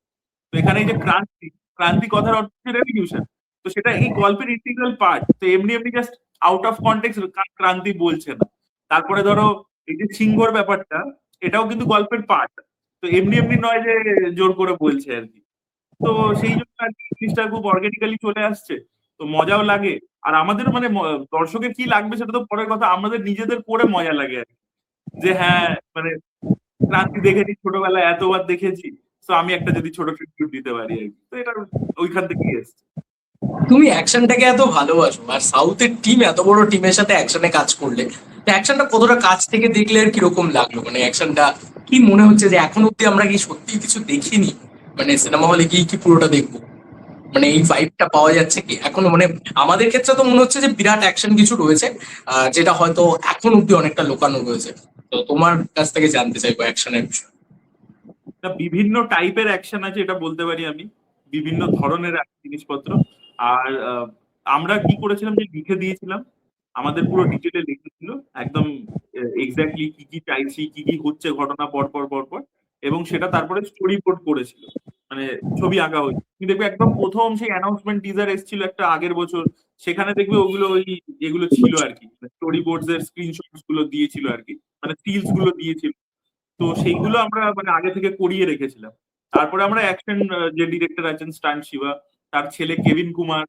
তো এখানে এই যে ক্রান্তি, ক্রান্তি কথার অর্থ হচ্ছে রেভলিউশন, তো সেটা এই গল্পের ইন্টিগ্রাল পার্ট। তো এমনি এমনি জাস্ট আউট অফ কন্টেক্সট ক্রান্তি বলছে না। তারপরে ধরো এই যে সিংহর ব্যাপারটা, এটাও কিন্তু গল্পের পার্ট। তো এমনি এমনি নয় যে জোর করে বলছে আর কি। তো সেই জন্য আর কি জিনিসটা খুব অর্গানিক্যালি চলে আসছে, তো মজাও লাগে। আর আমাদের মানে দর্শকের কি লাগবে সেটা তো পরের কথা, আমাদের নিজেদের পড়ে মজা লাগে আর কি। যে হ্যাঁ মানে ক্রান্তি দেখেছি ছোটবেলায়, এতবার দেখেছি, তো আমি একটা যদি ছোট ট্রিবিউট দিতে পারি আর কি। তো এটা ওইখান থেকেই এসছে। তুমি অ্যাকশনটাকে এত ভালোবাসো, আর সাউথের টিম এত বড় টিমের সাথে অ্যাকশনে কাজ করলে, তো অ্যাকশনটা কতটা কাছ থেকে দেখলে আর কিরকম লাগলো? মানে অ্যাকশনটা কি মনে হচ্ছে যে এখন অব্দি আমরা কি সত্যি কিছু দেখিনি? মানে সিনেমা হলে গিয়ে কি পুরোটা দেখবো? মানে এই ভাইবটা পাওয়া যাচ্ছে কি এখনো? মানে আমাদের ক্ষেত্রে তো মনে হচ্ছে যে বিরাট অ্যাকশন কিছু রয়েছে, যেটা হয়তো এখন অব্দি অনেকটা লুকানো রয়েছে। তো তোমার কাছ থেকে জানতে চাইবো অ্যাকশনের বিষয়ে। তা বিভিন্ন টাইপের অ্যাকশন আছে এটা বলতে পারি আমি, বিভিন্ন ধরনের জিনিসপত্র। আর আমরা কি করেছিলাম যে লিখে দিয়েছিলাম, আমাদের পুরো ডিটেলে লিখেছিল একদম এক্স্যাক্টলি কি কি চাইছি, কি কি হচ্ছে ঘটনা পর পর পর পর, এবং সেটা তারপরে স্টোরি বোর্ড করেছিল, মানে ছবি আঁকা হয়েছে। তুমি দেখবে একদম প্রথম সেই অ্যানাউন্সমেন্ট টিজার এসেছিল একটা আগের বছর, সেখানে দেখবে ওগুলো ওই এগুলো ছিল আর কি, স্টোরি বোর্ডস এর স্ক্রিনশটস গুলো দিয়েছিল আর কি, মানে স্টিলস গুলো দিয়েছিল। তো সেইগুলো আমরা মানে আগে থেকে করিয়ে রেখেছিলাম। তারপরে আমরা অ্যাকশন, যে ডিরেক্টর আছেন স্টান শিবা, তার ছেলে কেভিন কুমার,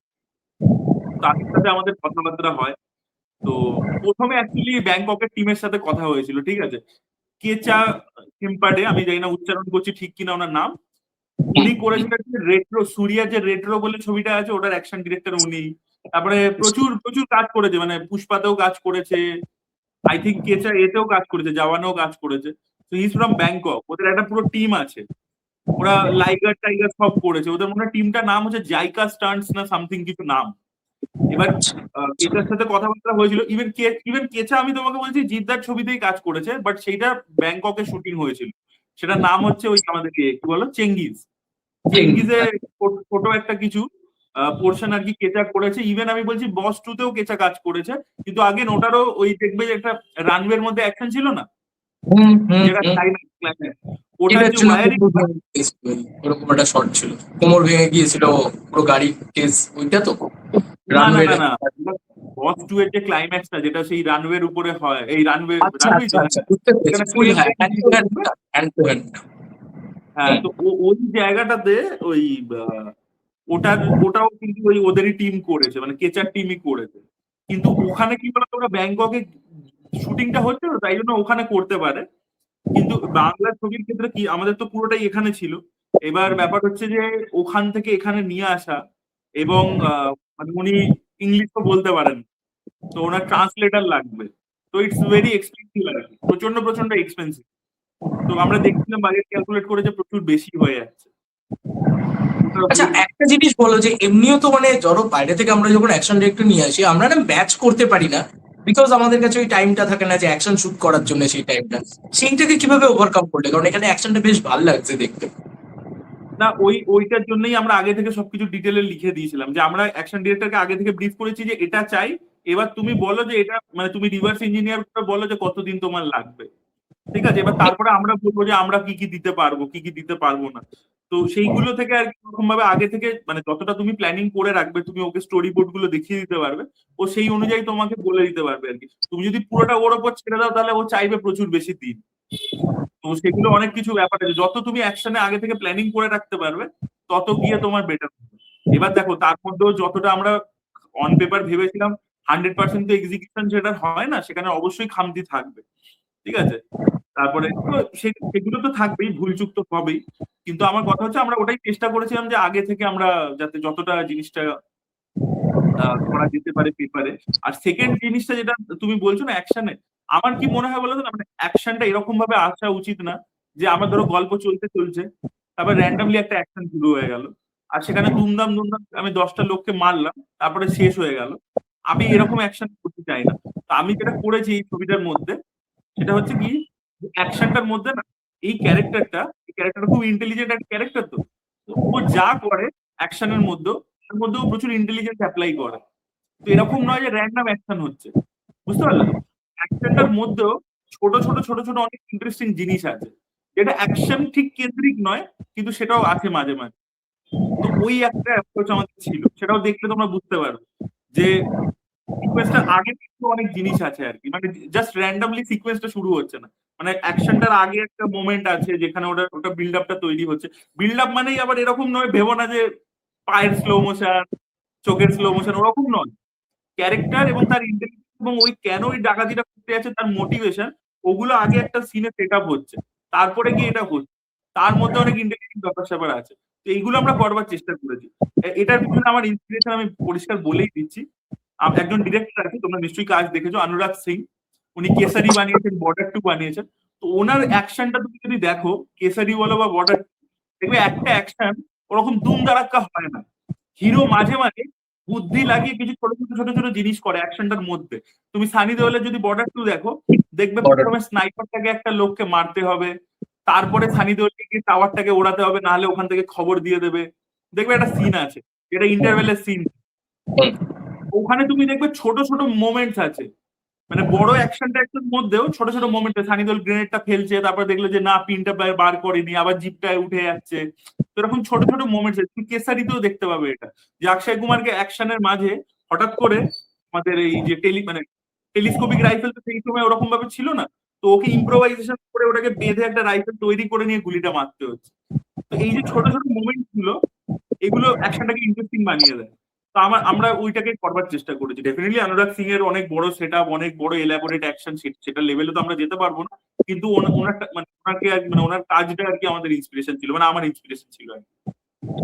তাদের সাথে আমাদের কথাবার্তা হয়। তো প্রথমে অ্যাকচুয়ালি ব্যাংককের টিমের সাথে কথা হয়েছিল, ঠিক আছে। কেচা কিম্পাডে, আমি জানি না উচ্চারণ করছি ঠিক কিনা ওনার নাম, উনি করেছিলেন রেট্রো সুরিয়া, যে রেট্রো বলে ছবিটা আছে ওটার অ্যাকশন ডিরেক্টর উনি। তারপরে প্রচুর প্রচুর কাজ করেছে, মানে পুষ্পাতেও কাজ করেছে, আই থিঙ্ক কেচা এতেও কাজ করেছে, জাওয়ানেও কাজ করেছে। তো হি ইজ ফ্রম ব্যাংকক, ওদের একটা পুরো টিম আছে, ওরা লাইগার টাইগার সব করেছে। ওদের মনে হয় টিমটার নাম হচ্ছে জাইকা স্টান্টস না সামথিং কিছু নাম। এবার কেচার সাথে কথাবার্তা হয়েছিল, ইভেন কেচা আমি তোমাকে বলছি জিদ্দার ছবিতেই কাজ করেছে, বাট সেইটা ব্যাংককে শুটিং হয়েছিল। সেটার নাম হচ্ছে ওই আমাদের কি বলো, চেঙ্গিজ। চেঙ্গিজে ছোট একটা কিছু পোর্শন আর কি কেচা করেছে। ইভেন আমি বলছি বস টুতেও কেচা কাজ করেছে, কিন্তু আগে ওটারও ওই দেখবে যে একটা রানওয়ের মধ্যে অ্যাকশন ছিল না, হুম হুম যেটা হুম। ক্লাইম্যাক্স, ওটার এটার যে জন্য ওয়ারিং। কোমর ভেঙে গিয়েছিল, ওরকম একটা শর্ট ছিল। কোমর ভেঙে গিয়েছিল পুরো গাড়ি কেস, ওইটা তো না না রানওয়ে। না না, বস টু এর যে ক্লাইম্যাক্সটা যেটা সেই রানওয়ের উপরে হয়, এই রানওয়ে, আচ্ছা রানওয়ে আচ্ছা তো আচ্ছা, হ্যাঁ, বুঝতে পেরেছি, এখানে ফুল প্লেন হ্যাঁ, দিয়ে হ্যান্ড কিছু টু হ্যান্ড, উঠবে। Hand to hand. হ্যাঁ, তো ওই জায়গাটাতে ওই ওটার ওটাও কিন্তু ওই ওদেরই টিম করেছে, মানে কেচার টিমই করেছে। কিন্তু ওখানে কি বলতো, ওরা ব্যাংককে শুটিংটা হচ্ছে তো, তাই জন্য ওখানে করতে পারে। কিন্তু বাংলা ছবির ক্ষেত্রে কি, আমাদের তো পুরোটাই এখানে ছিল। এবার ব্যাপার হচ্ছে যে ওখান থেকে এখানে নিয়ে আসা, এবং মানে উনি ইংলিশ তো বলতে পারেন, তো ওনার ট্রান্সলেটার লাগবে। তো ইটস ভেরি এক্সপেন্সিভ আর কি, প্রচন্ড প্রচন্ড এক্সপেন্সিভ। তো আমরা দেখছিলাম বাজেট ক্যালকুলেট করে যে প্রচুর বেশি হয়ে যাচ্ছে। ওটা আচ্ছা, হলো- একটা জিনিস বলো, যে এমনিও তো মানে ধরো বাইরে থেকে আমরা যখন অ্যাকশন ডিরেক্টর নিয়ে আসি, আমরা না ম্যাচ করতে পারি না, বিকজ আমাদের কাছে ওই টাইমটা থাকে না যে অ্যাকশন শুট করার জন্য। সেই টাইমটা, সেইটাকে কিভাবে ওভারকাম করলে? কারণ এখানে অ্যাকশনটা বেশ ভালো লাগছে দেখতে। না, ওইটার জন্যই আমরা আগে থেকে সবকিছু ডিটেলে লিখে দিয়েছিলাম, যে আমরা অ্যাকশন ডিরেক্টরকে আগে থেকে ব্রিফ করেছি যে এটা চাই। এবার তুমি বলো যে এটা মানে তুমি রিভার্স ইঞ্জিনিয়ার করে বলো যে কতদিন তোমার লাগবে, ঠিক আছে। এবার তারপরে আমরা বলবো যে আমরা কি কি দিতে পারবো, কি কি দিতে পারবো না। তো সেইগুলো থেকে আর কি রকম ভাবে আগে থেকে মানে যতটা তুমি প্ল্যানিং করে রাখবে, তুমি ওকে স্টোরি বোর্ড গুলো দেখিয়ে দিতে পারবে, ও সেই অনুযায়ী তোমাকে বলে দিতে পারবে আর কি। তুমি যদি পুরোটা ওর ওপর ছেড়ে দাও তাহলে ও চাইবে প্রচুর বেশি দিন। তো সেগুলো অনেক কিছু ব্যাপার আছে, যত তুমি অ্যাকশনে আগে থেকে প্ল্যানিং করে রাখতে পারবে তত গিয়ে তোমার বেটার হবে। এবার দেখো তার মধ্যেও যতটা আমরা অন পেপার ভেবেছিলাম 100% তো এক্সিকিউশন যেটা হয় না, সেখানে অবশ্যই খামতি থাকবে, ঠিক আছে। তারপরে তো সেগুলো তো থাকবেই, ভুলচুক তো হবেই। কিন্তু আমার কথা হচ্ছে আমরা ওটাই চেষ্টা করেছিলাম যে আগে থেকে আমরা যাতে যতটা জিনিসটা করা যেতে পারে পেপারে। আর সেকেন্ড জিনিসটা যেটা তুমি বলছো না অ্যাকশনে, আমার কি মনে হয় বলো তো, মানে অ্যাকশনটা এরকম ভাবে আসা উচিত না যে আমার ধরো গল্প চলতে চলছে, তারপর র্যান্ডামলি একটা অ্যাকশন শুরু হয়ে গেল, আর সেখানে দুমদাম দুমদাম আমি 10টা লোককে মারলাম, তারপরে শেষ হয়ে গেল। আমি এরকম অ্যাকশন করতে চাই না। তো আমি যেটা করেছি এই ছবিটার মধ্যে, সেটা হচ্ছে কি, অ্যাকশনটার মধ্যে না এই ক্যারেক্টারটা খুব ইন্টেলিজেন্ট একটা ক্যারেক্টার। তো তো ও যা করে অ্যাকশনের মধ্যেও, তার মধ্যেও প্রচুর ইন্টেলিজেন্স অ্যাপ্লাই করে। তো এরকম নয় যে র্যান্ডম অ্যাকশন হচ্ছে, বুঝতে পারলে তো। অ্যাকশনটার মধ্যেও ছোট ছোট ছোট ছোট অনেক ইন্টারেস্টিং জিনিস আছে, যেটা অ্যাকশন ঠিক কেন্দ্রিক নয়, কিন্তু সেটাও আছে মাঝে মাঝে। তো ওই একটা অ্যাপ্রোচ আমাদের ছিল, সেটাও দেখলে তোমরা বুঝতে পারবে যে সিকোয়েন্সটার আগে কিন্তু অনেক জিনিস আছে আর কি, মানে জাস্ট র্যান্ডামলি সিকোয়েন্সটা শুরু হচ্ছে না, মানে অ্যাকশনটার আগে একটা মোমেন্ট আছে যেখানে ওটা ওটা বিল্ড আপটা তৈরি হচ্ছে। বিল্ড আপ মানেই আবার এরকম নয়, ভেবো না যে পায়ের স্লো মোশন, চোখের স্লো মোশন, ওরকম নয়। ক্যারেক্টার এবং তার ইন্টেলিজেন্স এবং ওই কেন ওই ডাকাতিটা করতে যাচ্ছে তার মোটিভেশন, ওগুলো আগে একটা সিনে সেট আপ হচ্ছে, তারপরে গিয়ে এটা হচ্ছে। তার মধ্যে অনেক ইন্টেলিজেন্ট ব্যাপার স্যাপার আছে। তো এইগুলো আমরা করবার চেষ্টা করেছি। এটার পিছনে আমার ইন্সপিরেশন আমি পরিষ্কার বলেই দিচ্ছি। একজন ডিরেক্টর আছে, তোমরা নিশ্চয়ই কাজ দেখেছো, অনুরাগ সিং। উনি কেসারি বানিয়েছেন, বর্ডার 2 বানিয়েছেন। তো ওনার অ্যাকশনটা তুমি যদি দেখো, কেসারি বলো বা বর্ডার, দেখবে একটা অ্যাকশন ওরকম দুম দাড়াক্কা হয় না। হিরো মাঝে মাঝে বুদ্ধি লাগিয়ে কিছু ছোট ছোট ছোট ছোট জিনিস করে অ্যাকশনটার মধ্যে। তুমি সানি দেওলের যদি বর্ডার 2 দেখো, দেখবে প্রথমে স্নাইপারটাকে একটা লোককে মারতে হবে, তারপরে সানি দেওলকে গিয়ে টাওয়ারটাকে ওড়াতে হবে, নাহলে ওখান থেকে খবর দিয়ে দেবে। দেখবে একটা সিন আছে, যেটা ইন্টারভেলের সিন। ওখানে তুমি দেখবে ছোট ছোট মোমেন্টস আছে, মানে বড় অ্যাকশন ট্যাকশন মধ্যেও ছোট ছোট মোমেন্টে সানি দেওল গ্রেনেডটা ফেলছে, তারপর দেখলো যে না, পিনটা বার করেনি, আবার জিপটায় উঠে যাচ্ছে। তো এরকম ছোট ছোট মোমেন্টস আছে, তুমি কেসারিতেও দেখতে পাবে এটা, যে অক্ষয় কুমারকে অ্যাকশনের মাঝে হঠাৎ করে আমাদের এই যে মানে টেলিস্কোপিক রাইফেল তো সেই সময় ওরকম ভাবে ছিল না, তো ওকে ইম্প্রোভাইজেশন করে ওটাকে বেঁধে একটা রাইফেল তৈরি করে নিয়ে গুলিটা মারতে হচ্ছে। তো এই যে ছোট ছোট মোমেন্ট গুলো, এগুলো অ্যাকশনটাকে ইন্টারেস্টিং বানিয়ে দেয়। তো আমরা ওইটাকে করবার চেষ্টা করেছি। ডেফিনেটলি অনুরাগ সিং এর অনেক বড় সেট আপ, অনেক বড় এলাবোরেট অ্যাকশন, সেটা লেভেলে তো আমরা যেতে পারবো না, কিন্তু ওনার মানে ওনাকে মানে ওনার কাজটা আর কি আমাদের ইন্সপিরেশন ছিল, মানে আমার ইন্সপিরেশন ছিল আর কি।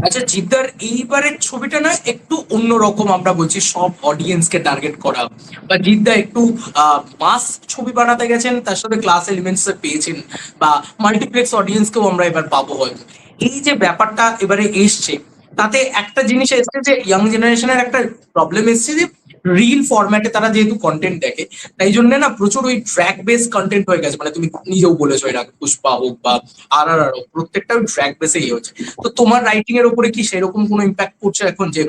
আচ্ছা জিদ্দার এইবারের ছবিটা না একটু অন্যরকম, আমরা বলছি সব অডিয়েন্সকে টার্গেট করা, বা জিদ্দা একটু মাস ছবি বানাতে গেছেন, তার সাথে ক্লাস এলিমেন্টস পেয়েছেন, বা মাল্টিপ্লেক্স অডিয়েন্সকেও আমরা এবার পাবো হয়তো। এই যে ব্যাপারটা এবারে এসছে, তাতে একটা জিনিস এসছে যে ইয়াং জেনারেশনের একটা প্রবলেম এসছে যে রিল ফরম্যাটে তারা যেহেতু কন্টেন্ট দেখে, তাই জন্য না প্রচুর ওই ট্র্যাক বেস কন্টেন্ট হয়ে গেছে। মানে তুমি নিজেও বলেছো এর আগে, পুষ্পা হোক বা আর হোক, প্রত্যেকটা ওই ট্র্যাক বেসেই হচ্ছে। তো তোমার রাইটিং এর উপরে কি সেরকম কোনো ইম্প্যাক্ট পড়ছে এখন, যে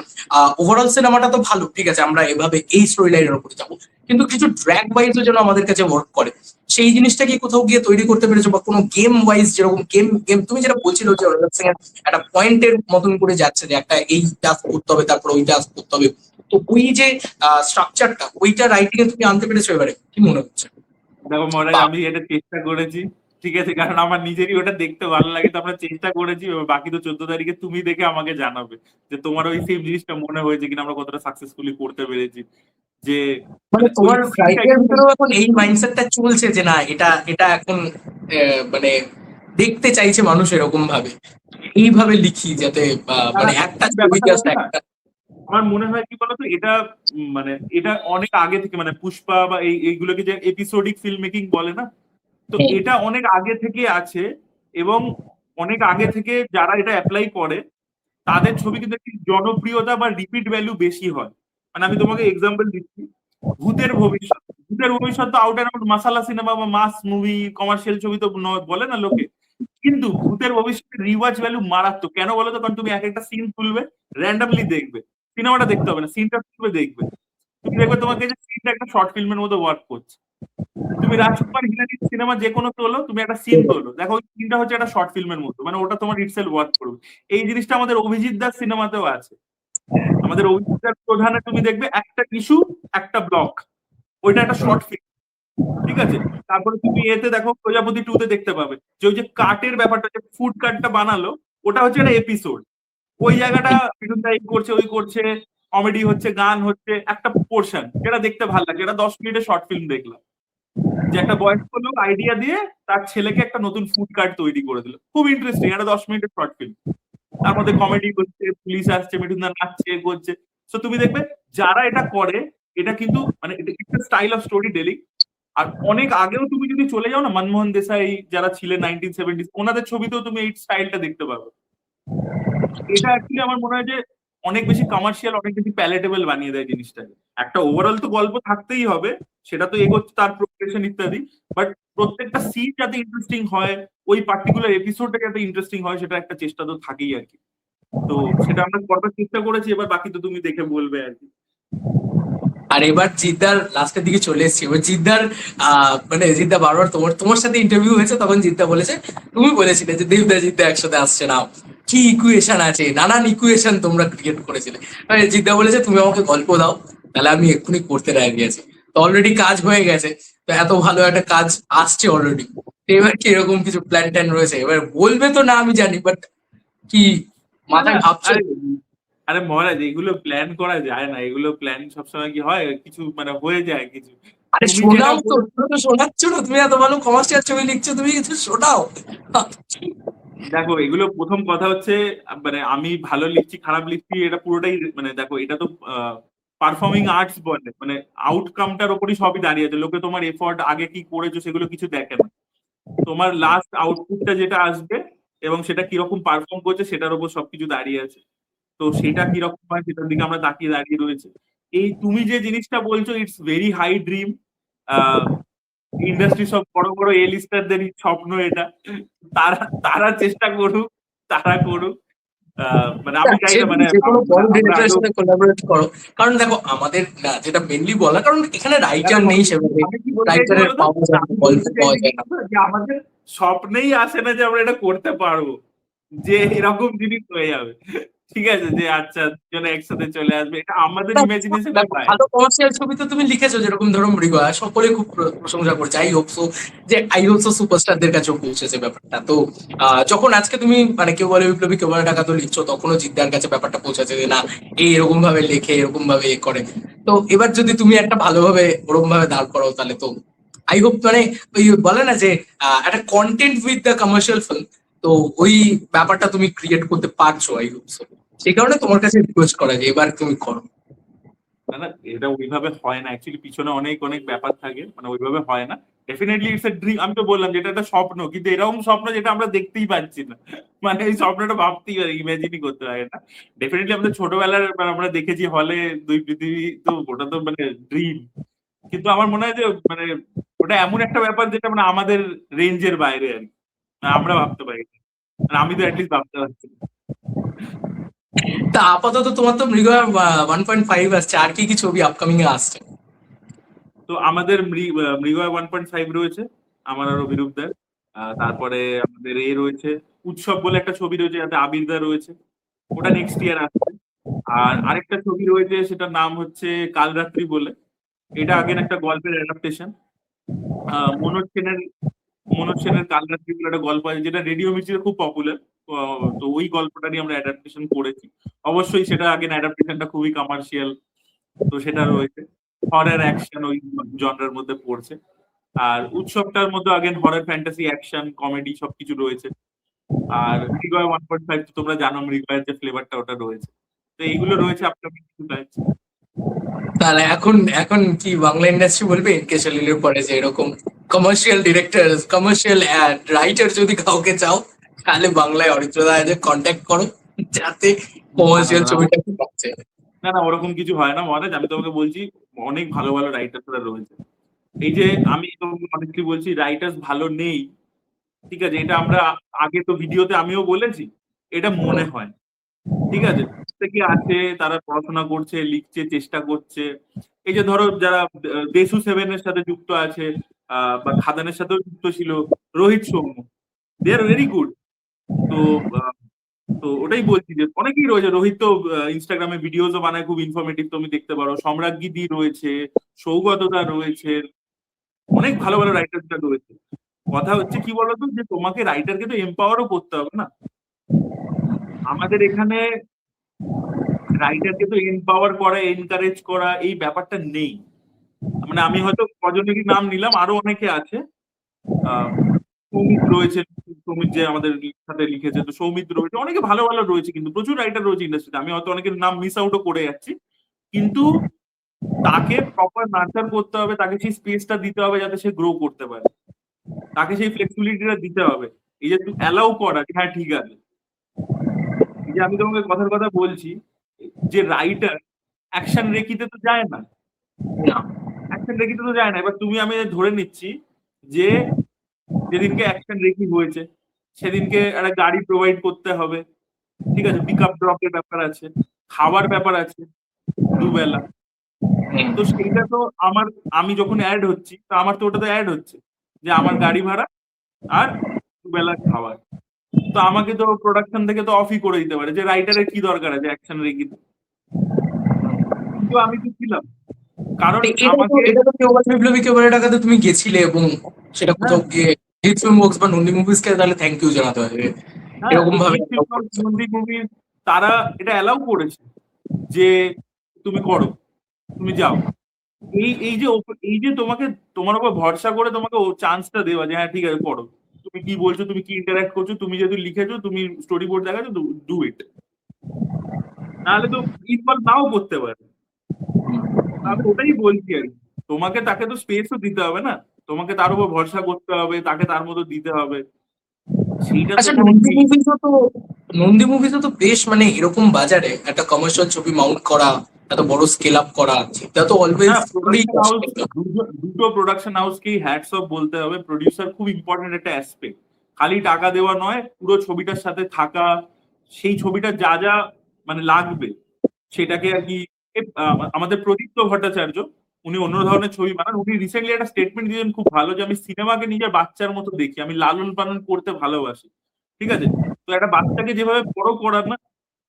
ওভারঅল সিনেমাটা তো ভালো, ঠিক আছে, আমরা এভাবে এই স্টোরি লাইনের উপরে যাবো, কিন্তু কিছু ট্র্যাক ওয়াইজও যেন আমাদের কাছে ওয়ার্ক করে, সেই জিনিসটা কি কোথাও গিয়ে তৈরি করতে পেরেছো? বা কোনো গেম ওয়াইজ, যেরকম গেম গেম তুমি যেটা বলছিল যে অরিজিৎ সিং এর একটা পয়েন্টের মতন করে যাচ্ছে, যে একটা এই টাস্ক করতে হবে, তারপর ওই টাস্ক করতে হবে, তো ওই যে স্ট্রাকচারটা, ওইটা রাইটিং এ তুমি আনতে পেরেছো এবারে, কি মনে হচ্ছে? দেখো মহারাজ, আমি এটা চেষ্টা করেছি, ঠিক আছে, কারণ আমার নিজেরই ওটা দেখতে ভালো লাগে, তো আমরা চেষ্টা করেছি। এবার বাকি তো 14 তারিখে তুমি দেখে আমাকে জানাবে যে তোমার ওই সেম জিনিসটা মনে হয়েছে কিনা, আমরা কতটা সাকসেসফুলি করতে পেরেছি। যে মানে মানে ওই তোমার সিনটা রাইটারের ভিতরেও এখন এই মাইন্ডসেটটা চলছে যে না, এটা এটা এখন মানে দেখতে চাইছে মানুষ এরকম ভাবে, এইভাবে লিখি যাতে মানে একটা ছবি ব্যাপারটা জাস্ট হচ্ছে না, একটা। আমার মনে হয় কি বলতো, এটা মানে এটা অনেক আগে থেকে, মানে পুষ্পা বা এইগুলোকে যে এপিসোডিক ফিল্ম মেকিং বলে না, তো এটা অনেক আগে থেকে আছে। এবং অনেক আগে থেকে যারা এটা অ্যাপ্লাই করে, তাদের ছবি কিন্তু একটি জনপ্রিয়তা বা রিপিট ভ্যালু বেশি হয়। মানে আমি তোমাকে এক্সাম্পল দিচ্ছি, ভূতের ভবিষ্যৎ। ভূতের ভবিষ্যৎ তো আউট অ্যান্ড আউট মাসালা সিনেমা বা মাস মুভি, কমার্শিয়াল ছবি তো বলে না লোকে, কিন্তু ভূতের ভবিষ্যতের রিওয়াজ ভ্যালু মারাত্মক। কেন বলো তো? কারণ তুমি এক একটা সিন তুলবে, র্যান্ডামলি দেখবে, সিনেমাটা দেখতে হবে না, সিনটা তুলবে দেখবে, তুমি দেখবে তোমাকে যে সিনটা একটা শর্ট ফিল্মের মতো ওয়ার্ক করছে। তুমি রাজকুমার হিরানির সিনেমা যে কোনো তোলো, তুমি একটা সিন তোলো, দেখো ওই সিনটা হচ্ছে একটা শর্ট ফিল্মের মতো, মানে ওটা তোমার ইটসেলফ ওয়ার্ক করবে। এই জিনিসটা আমাদের অভিজিৎ দাস সিনেমাতেও আছে। আমাদের অভিজিৎ দাস প্রধানে তুমি দেখবে একটা ইস্যু, একটা ব্লক, ওইটা একটা শর্ট ফিল্ম, ঠিক আছে। তারপরে তুমি এতে দেখো প্রজাপতি 2 তে দেখতে পাবে যে ওই যে কাটের ব্যাপারটা, যে ফুড কাটটা বানালো, ওটা হচ্ছে একটা এপিসোড। ওই জায়গাটা মিঠুন দা এই করছে, ওই করছে, কমেডি হচ্ছে, গান হচ্ছে, একটা পোর্শন যেটা দেখতে ভালো লাগে, এটা 10 মিনিটের শর্ট ফিল্ম দেখলাম, যে একটা বয়স্ক লোক আইডিয়া দিয়ে তার ছেলেকে একটা নতুন ফুড কার্ট তৈরি করে দিল, খুব ইন্টারেস্টিং, একটা 10 মিনিটের শর্ট ফিল্ম। তার মধ্যে কমেডি করছে, পুলিশ আসছে, মিঠুন দা নাচছে, করছে। তো তুমি দেখবে যারা এটা করে, এটা কিন্তু মানে স্টাইল অফ স্টোরি টেলিং। আর অনেক আগেও তুমি যদি চলে যাও না, মনমোহন দেসাই যারা ছিলেন 1970s, ওনাদের ছবিতেও তুমি এই স্টাইলটা দেখতে পাবে। এটা অ্যাকচুয়ালি আমার মনে হয় যে অনেক বেশি কমার্শিয়াল, অনেক বেশি প্যালেটেবল বানিয়ে দেয় জিনিসটাকে। একটা ওভারঅল তো গল্প থাকতেই হবে, সেটা তো এগোচ্ছে তার প্রোগ্রেশন ইত্যাদি, বাট প্রত্যেকটা সিন যাতে ইন্টারেস্টিং হয়, ওই পার্টিকুলার এপিসোডটা যাতে ইন্টারেস্টিং হয়, সেটা একটা চেষ্টা তো থাকেই আর কি। তো সেটা আমরা করবার চেষ্টা করেছি, এবার বাকি তো তুমি দেখে বলবে আর কি। আর এবার জিদ্দার লাস্টের দিকে চলে এসেছি, এবার জিদ্দার মানে জিদ্দা বারবার তোমার তোমার সাথে ইন্টারভিউ হয়েছে, তখন জিদ্দা বলেছে, তুমি বলেছিলে যে দেবদা জিদ্দা একসাথে আসছে না, কি ইকুয়েশন আছে, নানান ইকুয়েশন তোমরা ক্রিয়েট করেছিলে। মানে জিদ্দা বলেছে তুমি আমাকে গল্প দাও, তাহলে আমি এক্ষুনি করতে রাজি আছি। তো অলরেডি কাজ হয়ে গেছে, তো এত ভালো একটা কাজ আসছে অলরেডি। এবার কি এরকম কিছু প্ল্যান ট্যান রয়েছে, এবার বলবে তো না আমি জানি, বাট কি না না, মাথায় ভাবছো? আরে আরে মহারাজ, এগুলো প্ল্যান করা যায় না, এগুলো প্ল্যান সবসময় কি হয়, কিছু মানে হয়ে যায় কিছু। আরে তুমি যেটা শোনাও তো, বলে তুমি তো শোনাচ্ছ না, তুমি এত ভালো কমার্শিয়াল ছবি লিখছো, তুমি কিছু শোনাও। দেখো, এগুলো প্রথম কথা হচ্ছে, মানে আমি ভালো লিখছি খারাপ লিখছি এটা পুরোটাই মানে দেখো, এটা তো পারফর্মিং আর্টস বলে, মানে আউটকামটার ওপরই সবই দাঁড়িয়ে আছে। লোকে তোমার এফোর্ট আগে কি করেছো সেগুলো কিছু দেখে না, তোমার লাস্ট আউটপুটটা যেটা আসবে এবং সেটা কিরকম পারফর্ম করছে সেটার উপর সবকিছু দাঁড়িয়ে আছে। তো সেটা কিরকম হয় সেটার দিকে আমরা তাকিয়ে দাঁড়িয়ে রয়েছে। এই তুমি যে জিনিসটা বলছো, it's very high dream. Industry সব বড় বড় এ লিস্টারদেরই স্বপ্ন এটা। তারা তারা চেষ্টা করুক, তারা করুক। মানে আমি চাই সে না, তুমি মানে যে কোনো আমরা বড় আমরা ডিরেক্টরের আরো সাথে কোলাবোরেট করো, কারণ দেখো আমাদের না, যেটা মেনলি বলা, কারণ এখানে না না রাইটার নেই সেভাবে, আমি কি বলতে চাইছি রাইটারের বলতো, পাওয়া যায় না, আমি গল্প বলতে পাওয়া চাইছি কি যায় না। বলতো, যে আমাদের স্বপ্নেই আসে না যে আমরা এটা করতে পারবো, যে এরকম জিনিস হয়ে যাবে। ঠিক আছে, যে আচ্ছা দুজনে একসাথে চলে আসবে, এটা আমাদের না, ইমাজিনেশনের দেখো বাইরে। ভালো কমার্শিয়াল ছবি তো তুমি লিখেছো, যেরকম ধরো মৃগয়া, সকলে খুব প্রশংসা করছে। আই হোপ সো যে আই হোপ সো সুপারস্টারদের কাছেও পৌঁছেছে ব্যাপারটা। তো যখন আজকে তুমি মানে কেউ বলে বিপ্লবী, কেউ বলে টাকা তো লিখছো, তখনও জিদ্দার কাছে ব্যাপারটা পৌঁছেছে যে না, এই এরকম ভাবে লেখে, এরকম ভাবে এ করে। তো এবার যদি তুমি একটা ভালোভাবে ওরকম ভাবে দাঁড় করাও, তাহলে তো আই হোপ, মানে ওই বলে না যে একটা content with the commercial film, তো ওই ব্যাপারটা তুমি ক্রিয়েট করতে পারছো, আই হোপ সো। সেই কারণে তোমার কাছে রিকোয়েস্ট করা যে এবার তুমি করো। না না, এটা ওইভাবে হয় না অ্যাকচুয়ালি, পিছনে অনেক অনেক ব্যাপার থাকে, মানে ওইভাবে হয় না। ডেফিনেটলি ইটস এ ড্রিম, আমি তো বললাম যেটা একটা স্বপ্ন, কিন্তু এরকম স্বপ্ন যেটা আমরা দেখতেই পাচ্ছি না। মানে এই স্বপ্নটা ভাবতেই পারি, ইমাজিনই করতে পারি না। ডেফিনেটলি আমাদের ছোটবেলার মানে আমরা দেখেছি হলে দুই পৃথিবী, তো ওটা তো মানে ড্রিম। কিন্তু আমার মনে হয় যে মানে ওটা এমন একটা ব্যাপার যেটা মানে আমাদের রেঞ্জের বাইরে আর কি, মানে আমরা ভাবতে পারি না। মানে আমি তো অ্যাটলিস্ট ভাবতে পারছি না। তা আপাতত তোমার তো মৃগয়া 1.5 আসছে, আর কি কি ছবি আপকামিং এ আসছে? তো আমাদের মৃগয়া 1.5 রয়েছে, আমার আর অভিরূপদার। তারপরে আমাদের এ রয়েছে, উৎসব বলে একটা ছবি রয়েছে যাতে আবিরদা রয়েছে, ওটা নেক্সট ইয়ার আসছে। আর আরেকটা ছবি রয়েছে সেটার নাম হচ্ছে কালরাত্রি বলে, এটা আগের একটা গল্পের অ্যাডাপ্টেশন। মনোজ সেনের মনোজ সেনের কালরাত্রি বলে একটা গল্প আছে যেটা রেডিও মির্চিতে খুব পপুলার। তো ওই গল্পটারই আমরা অ্যাডাপ্টেশন করেছি। অবশ্যই সেটা আগের অ্যাডাপ্টেশনটা খুবই কমার্শিয়াল, তো সেটা রয়েছে। হরর অ্যাকশন ওই জনরার মধ্যে পড়ছে। আর উৎসবটার মধ্যে again horror fantasy action comedy সবকিছু রয়েছে। আর মৃগয় 1.5 তো তোমরা জানো, মৃগয়ের যে ফ্লেভারটা ওটা রয়েছে। তো এইগুলো রয়েছে আপকামিং কিছু কাজ। তাহলে এখন এখন কি বাংলা ইন্ডাস্ট্রি বলবে এনকে সলিলের পরে যে এরকম কমার্শিয়াল ডিরেক্টর, কমার্শিয়াল রাইটার যদি কাউকে চাও, তাহলে বাংলায় অরিত্র দা কন্ট্যাক্ট করো, যাতে না না কমার্শিয়াল না না, ছবিটা খুব পাচ্ছে। না না, ওরকম কিছু হয় না মহারাজ, আমি তোমাকে বলছি অনেক ভালো ভালো রাইটাররা রয়েছে। এই যে আমি তোমাকে অনেস্টলি বলছি, রাইটার্স ভালো নেই, ঠিক আছে, এটা আমরা আগে তো ভিডিওতে আমিও বলেছি, এটা মনে হয়। ঠিক আছে, প্রত্যেকে আছে, তারা পড়াশোনা করছে, লিখছে, চেষ্টা করছে। এই যে ধরো যারা দেশু সেভেনের সাথে যুক্ত আছে, বা খাদানের সাথেও যুক্ত ছিল, রোহিত সৌম্য, দে আর ভেরি গুড। তো আহ, তো ওটাই বলছি যে অনেকেই রয়েছে, রোহিত তো ইনস্টাগ্রামে ভিডিওজও বানায় খুব ইনফরমেটিভ, তুমি দেখতে পারো। সম্রাজ্ঞী রয়েছে, সৌগতদা রয়েছে, অনেক ভালো ভালো রাইটাররা রয়েছে। কথা হচ্ছে কি বলতো, যে তোমাকে রাইটারকে তো এম্পাওয়ারও করতে হবে না। আমাদের এখানে রাইটারকে তো এম্পাওয়ার করা, এনকারেজ করা, এই ব্যাপারটা নেই। মানে আমি হয়তো কজনেরই নাম নিলাম, আরো অনেকে আছে। আহ সৌমিত রয়েছে, সৌমিত যে আমাদের সাথে লিখেছে, তো সৌমিত রয়েছে, অনেকে ভালো ভালো রয়েছে, কিন্তু প্রচুর রাইটার রয়েছে ইন্ডাস্ট্রিতে, আমি হয়তো অনেকের নাম মিস আউটও করে যাচ্ছি। কিন্তু তাকে প্রপার নার্চার করতে হবে, তাকে সেই স্পেসটা দিতে হবে যাতে সে গ্রো করতে পারে, তাকে সেই ফ্লেক্সিবিলিটিটা দিতে হবে। এই যে তুই অ্যালাউ করা যে হ্যাঁ ঠিক আছে, এই যে আমি তোমাকে কথার কথা বলছি, যে রাইটার অ্যাকশন রেকিতে তো যায় না, না, অ্যাকশন রেকিতে তো যায় না। এবার তুমি আমি ধরে নিচ্ছি যে যেদিনকে অ্যাকশন রেকি হয়েছে সেদিনকে একটা গাড়ি প্রোভাইড করতে হবে, ঠিক আছে, পিক আপ ড্রপের ব্যাপার আছে, খাবার ব্যাপার আছে দুবেলা, তো সেইটা তো আমার, আমি যখন অ্যাড হচ্ছি তো আমার তো ওটাতে অ্যাড হচ্ছে যে আমার গাড়ি ভাড়া আর দুবেলার খাবার। তো আমাকে তো প্রোডাকশন থেকে তো অফই করে দিতে পারে, যে রাইটারের কি দরকার আছে অ্যাকশন রেখে দিতে। কিন্তু আমি তো ছিলাম, কারণ আমাকে, এটা তো কেউ বলে বিপ্লবী, কেউ বলে টাকাতে তুমি গেছিলে এবং সেটা হ্যাঁ কোথাও গিয়ে জিৎ ফিল্ম ওয়ার্কস বা নন্দী মুভিজকে তাহলে থ্যাংক ইউ জানাতে হবে হ্যাঁ, এরকম তো ভাবে জিৎ ফিল্ম, নন্দী মুভি, তারা এটা অ্যালাউ করেছে যে তুমি করো, তুমি যাও। এই যে তোমাকে, তোমার উপর ভরসা করে তোমাকে ও চান্সটা দেওয়া যে হ্যাঁ ঠিক আছে করো, তুমি কি বলছো, তুমি কি ইন্টারঅ্যাক্ট করছো, তুমি যেহেতু লিখেছো, তুমি স্টোরি বোর্ড দেখাচ্ছো, ডু ইট। নাহলে তো ইনভলভ নাও করতে পারে। আমি ওটাই বলছি আর কি, তোমাকে তাকে তো স্পেসও দিতে হবে না, তোমাকে তার উপর ভরসা করতে হবে, তাকে তার মতো দিতে হবে, সেইটা তো আচ্ছা, এখানে নন্দী নেই। মুভিজও তো নন্দী মুভিজও তো বেশ মানে এরকম বাজারে একটা কমার্শিয়াল ছবি মাউন্ট করা, এত বড় স্কেল আপ করা, এটা তো অলওয়েজ হ্যাঁ, করেই প্রোডাকশন হাউস, দুটো প্রোডাকশন হাউসকেই হ্যাটস অফ বলতে হবে। প্রডিউসার খুব ইম্পর্টেন্ট একটা অ্যাসপেক্ট, খালি টাকা দেওয়া নয়, পুরো ছবিটার সাথে থাকা, সেই ছবিটা যা যা মানে লাগবে সেটাকে আর কি। আমাদের প্রদীপ্ত ভট্টাচার্য, উনি অন্য ধরনের ছবি বানান, উনি রিসেন্টলি একটা স্টেটমেন্ট দিয়েছেন খুব ভালো, যে আমি সিনেমাকে নিজের বাচ্চার মতো দেখি, আমি লালন পালন করতে ভালোবাসি। ঠিক আছে, তো একটা বাচ্চাকে যেভাবে বড় করার না,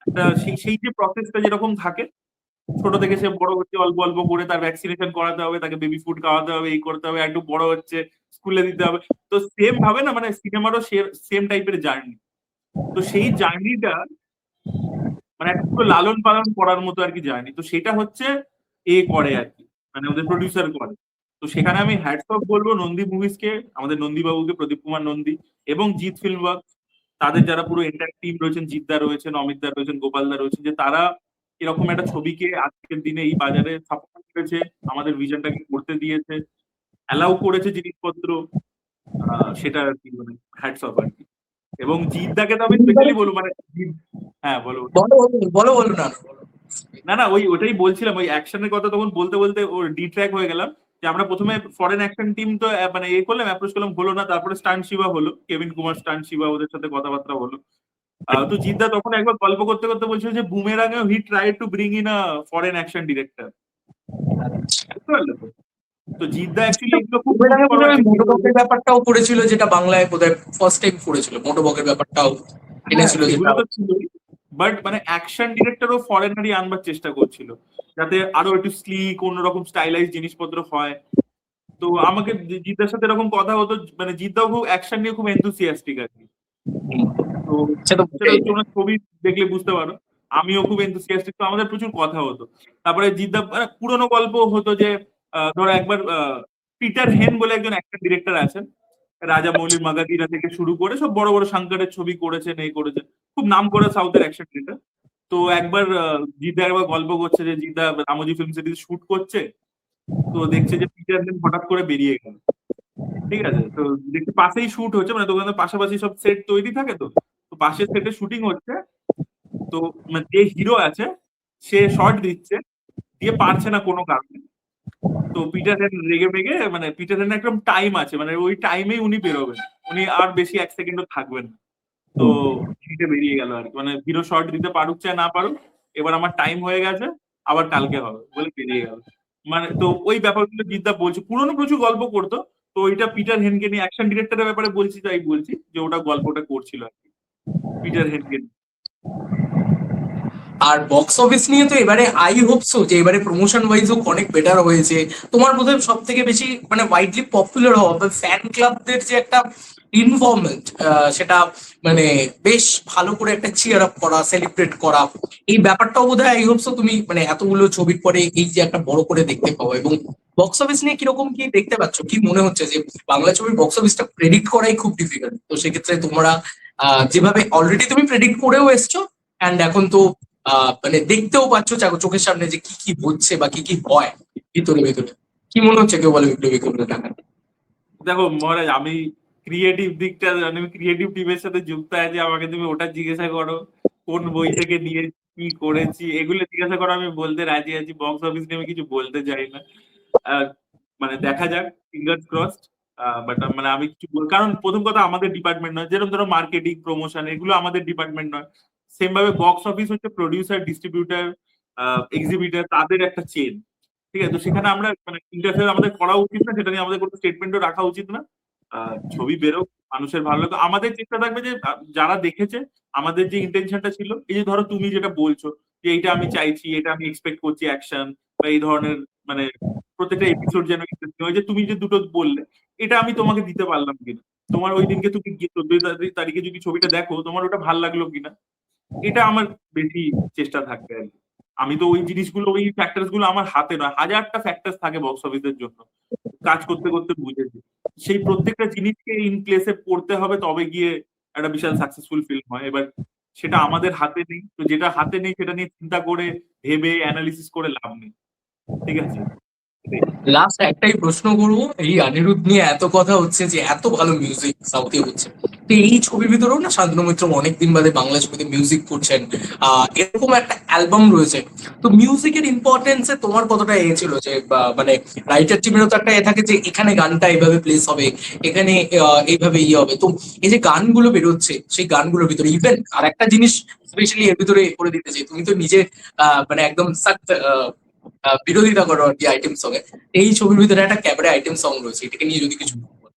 একটা সেই সেই যে প্রসেসটা যেরকম থাকে, ছোট থেকে সে বড় হচ্ছে, অল্প অল্প করে তার ভ্যাকসিনেশন করাতে হবে, তাকে বেবি ফুড খাওয়াতে হবে, এই করতে হবে, একটু বড় হচ্ছে স্কুলে দিতে হবে। তো সেম ভাবে না, মানে সিনেমারও সেম টাইপের জার্নি। তো সেই জার্নিটা মানে একটা পুরো লালন পালন করার মতো আর কি জার্নি, তো সেটা হচ্ছে এ করে আর কি, মানে ওদের প্রডিউসার করে। তো সেখানে আমি হ্যাটস অফ বলবো নন্দী মুভিজকে, আমাদের নন্দী বাবুকে, প্রদীপ কুমার নন্দী, এবং জিৎ ফিল্ম ওয়ার্কস, তাদের যারা পুরো এন্টার টিম রয়েছেন, জিৎদা রয়েছেন, অমিতদা রয়েছেন, গোপালদা রয়েছেন, যে তারা এরকম একটা ছবিকে আজকের দিনে এই বাজারে সাপোর্ট করেছে, আমাদের ভিশনটাকে করতে দিয়েছে, অ্যালাউ করেছে জিনিসপত্র, সেটা আর কি, মানে হ্যাটস অফ আর কি। এবং জিৎদাকে তো আমি স্পেশালি বলবো, মানে হ্যাঁ বলো। বলো বলো বলো না বলো। না না, ওটাই বলছিলাম, ওই অ্যাকশনের কথা তখন বলতে বলতে ওর ডিট্র্যাক হয়ে গেলাম, যে আমরা প্রথমে ফরেন অ্যাকশন টিম তো মানে এ করলাম, অ্যাপ্রোচ করলাম, হলো না, তারপরে স্টান শিবা হলো, কেভিন কুমার, স্টান শিবা, ওদের সাথে কথাবার্তা হলো। তো জিদ্দা তখন একবার গল্প করতে করতে বলছিল যে বুমেরাঙেও he try to bring in a foreign action director. বুঝতে পারলে তো? তো জিদ্দা অ্যাকচুয়ালি এগুলো খুব এর পুশ আগে মনে ফরওয়ার্ড হয় চেষ্টা করেছে। মোটোবকের ব্যাপারটাও করেছিল, যেটা বাংলায় বোধহয় ফার্স্ট টাইম করেছিল, মোটোবকের ব্যাপারটাও হ্যাঁ, এনেছিল, যেটা সেগুলো তো ছিলই, বাট মানে অ্যাকশন ডিরেক্টরও ফরেনারই আনবার চেষ্টা করছিল, যাতে আরো একটু স্লিক, অন্যরকম স্টাইলাইজ জিনিসপত্র হয়। তো আমাকে জিদ্দার সাথে এরকম কথা হতো, মানে জিদ্দাও খুব অ্যাকশন নিয়ে খুব এনথুসিয়াস্টিক আর কি। তো সে তো সেটা বটেই। তোমরা ছবি দেখলে বুঝতে পারো, আমিও খুব এনথুসিয়াস্টিক, তো আমাদের প্রচুর কথা হতো। তারপরে জিদ্দা পুরোনো গল্প হতো যে ধরো একবার পিটার হেন বলে একজন অ্যাকশন ডিরেক্টর আছেন, রাজা মৌলির মাগাদিরা থেকে শুরু করে সব বড় বড় সাংকারের ছবি করেছেন, এই করেছেন, খুব নাম করা সাউথের অ্যাকশন ডিরেক্টর। তো একবার জিদ্দা একবার গল্প করছে যে জিদ্দা রামোজি ফিল্ম সিটিতে শুট করছে, তো দেখছে যে পিটার হেন হঠাৎ করে বেরিয়ে গেল। ঠিক আছে, তো দেখছি পাশেই শুট হচ্ছে, মানে দোকানের পাশাপাশি সব সেট তৈরি থাকে, তো তো পাশের সেটে শুটিং হচ্ছে। তো মানে যে হিরো আছে সে শর্ট দিচ্ছে, দিয়ে পারছে না কোনো কারণে। তো পিটার হেন রেগে মেগে, মানে পিটার হেন একদম টাইম আছে, মানে ওই টাইমেই উনি বেরোবেন, উনি আর বেশি এক সেকেন্ডও থাকবেন না। তো হিটে বেরিয়ে গেল আর কি, মানে হিরো শর্ট দিতে পারুক চাই না পারুক, এবার আমার টাইম হয়ে গেছে, আবার কালকে হবে বলে বেরিয়ে গেল। মানে তো ওই ব্যাপারগুলো জিদ্দা বলছে, পুরোনো প্রচুর গল্প করতো। তো ওইটা পিটার হেনকে নিয়ে, অ্যাকশন ডিরেক্টরের ব্যাপারে বলছি, তাই বলছি যে ওটা গল্পটা করছিল আর কি, পিটার হেনকে নিয়ে। আর বক্স অফিস নিয়ে তো এবারে আই হোপ সো যে এবারে প্রমোশন ওয়াইজ অনেক বেটার হয়েছে। তোমার বোধহয় সব থেকে বেশি মানে ওয়াইডলি পপুলার হওয়া ফ্যান ক্লাবদের যে একটা ইনভলভমেন্ট, সেটা মানে বেশ ভালো করে একটা চিয়ার আপ করা, সেলিব্রেট করা, এই ব্যাপারটাও বোধহয় আই হোপ সো তুমি মানে এতগুলো ছবির পরে এই যে একটা বড় করে দেখতে পাবো। এবং বক্স অফিস নিয়ে কিরকম কি দেখতে পাচ্ছ, কি মনে হচ্ছে যে বাংলা ছবির বক্স অফিসটা প্রেডিক্ট করাই খুব ডিফিকাল্ট, তো সেক্ষেত্রে তোমরা যেভাবে অলরেডি তুমি প্রেডিক্ট করেও এসছো, অ্যান্ড এখন তো মানে দেখতেও পাচ্ছ চোখের সামনে যে কি কি হচ্ছে বা কি কি হয় ভিতরে ভিতরে, কি মনে হচ্ছে কেউ বলে বিপ্লবী, কেউ বলে টাকা। দেখো মহারাজ, আমি ক্রিয়েটিভ দিকটা, আমি ক্রিয়েটিভ টিমের সাথে যুক্ত আছি, আমাকে তুমি ওটা জিজ্ঞাসা করো, কোন বই থেকে নিয়ে কি করেছি, এগুলো জিজ্ঞাসা করো, আমি বলতে রাজি আছি। বক্স অফিস নিয়ে আমি কিছু বলতে চাই না। আহ, মানে দেখা যাক, ফিঙ্গার ক্রসড। বাট মানে আমি কিছু কারণ প্রথম কথা আমাদের ডিপার্টমেন্ট নয়, যেরকম ধরো মার্কেটিং, প্রমোশন, এগুলো আমাদের ডিপার্টমেন্ট নয়। সেম ভাবে বক্স অফিস হচ্ছে প্রডিউসার, ডিস্ট্রিবিউটার, এক্সিবিটার, তাদের একটা চেন। ঠিক আছে? তো সেখানে আমরা মানে ইন্টারফেয়ার আমাদের করা উচিত না, সেটা নিয়ে আমাদের কোনো স্টেটমেন্টও রাখা উচিত না। ছবি বেরোক, মানুষের ভালো লাগে। আমাদের চেষ্টা থাকবে যে যারা দেখেছে আমাদের যে ইন্টেনশনটা ছিল, এই যে ধরো তুমি যেটা বলছো যে এইটা আমি চাইছি, এটা আমি এক্সপেক্ট করছি অ্যাকশন বা এই ধরনের মানে প্রত্যেকটা এপিসোড যেন ইন্টারেস্টিং হয়। যে তুমি যে দুটো বললে, এটা আমি তোমাকে দিতে পারলাম কিনা, তোমার ওই দিনকে তুমি 14 তারিখে যদি ছবিটা দেখো তোমার ওটা ভাল লাগলো কিনা, এটা আমার বেশি চেষ্টা থাকবে আর কি। আমি তো ওই জিনিসগুলো, ওই ফ্যাক্টরস গুলো আমার হাতে নয়, হাজারটা ফ্যাক্টরস থাকে বক্স অফিসের জন্য, কাজ করতে করতে বুঝেছি। সেই প্রত্যেকটা জিনিসকে ইন প্লেসে পড়তে হবে, তবে গিয়ে একটা বিশাল সাকসেসফুল ফিল্ম হয়। এবার সেটা আমাদের হাতে নেই, তো যেটা হাতে নেই সেটা নিয়ে চিন্তা করে ভেবে অ্যানালিসিস করে লাভ নেই। ঠিক আছে, এটাই। লাস্ট একটাই প্রশ্ন করবো, এই অনিরুদ্ধ নিয়ে এত কথা হচ্ছে যে এত ভালো মিউজিক সাউথে হচ্ছে, তো এই ছবির ভিতরেও না শান্তনু মিত্র অনেকদিন বাদে বাংলা ছবিতে মিউজিক করছেন, এরকম একটা অ্যালবাম রয়েছে। তো মিউজিকের ইম্পর্টেন্সে তোমার কতটা এ ছিল যে মানে রাইটার টিমেরও তো একটা এ থাকে যে এখানে গানটা এইভাবে প্লেস হবে, এখানে এইভাবে ইয়ে হবে। তো এই যে গানগুলো বেরোচ্ছে সেই গানগুলোর ভিতরে ইভেন আর একটা জিনিস স্পেশালি এর ভিতরে করে দিতে চাই, তুমি তো নিজে মানে একদম সখ্ত বিরোধিতা করো আর কি আইটেম সং এ। এই ছবির ভিতরে একটা ক্যাবারে আইটেম সং রয়েছে, এটাকে নিয়ে যদি কিছু বলো।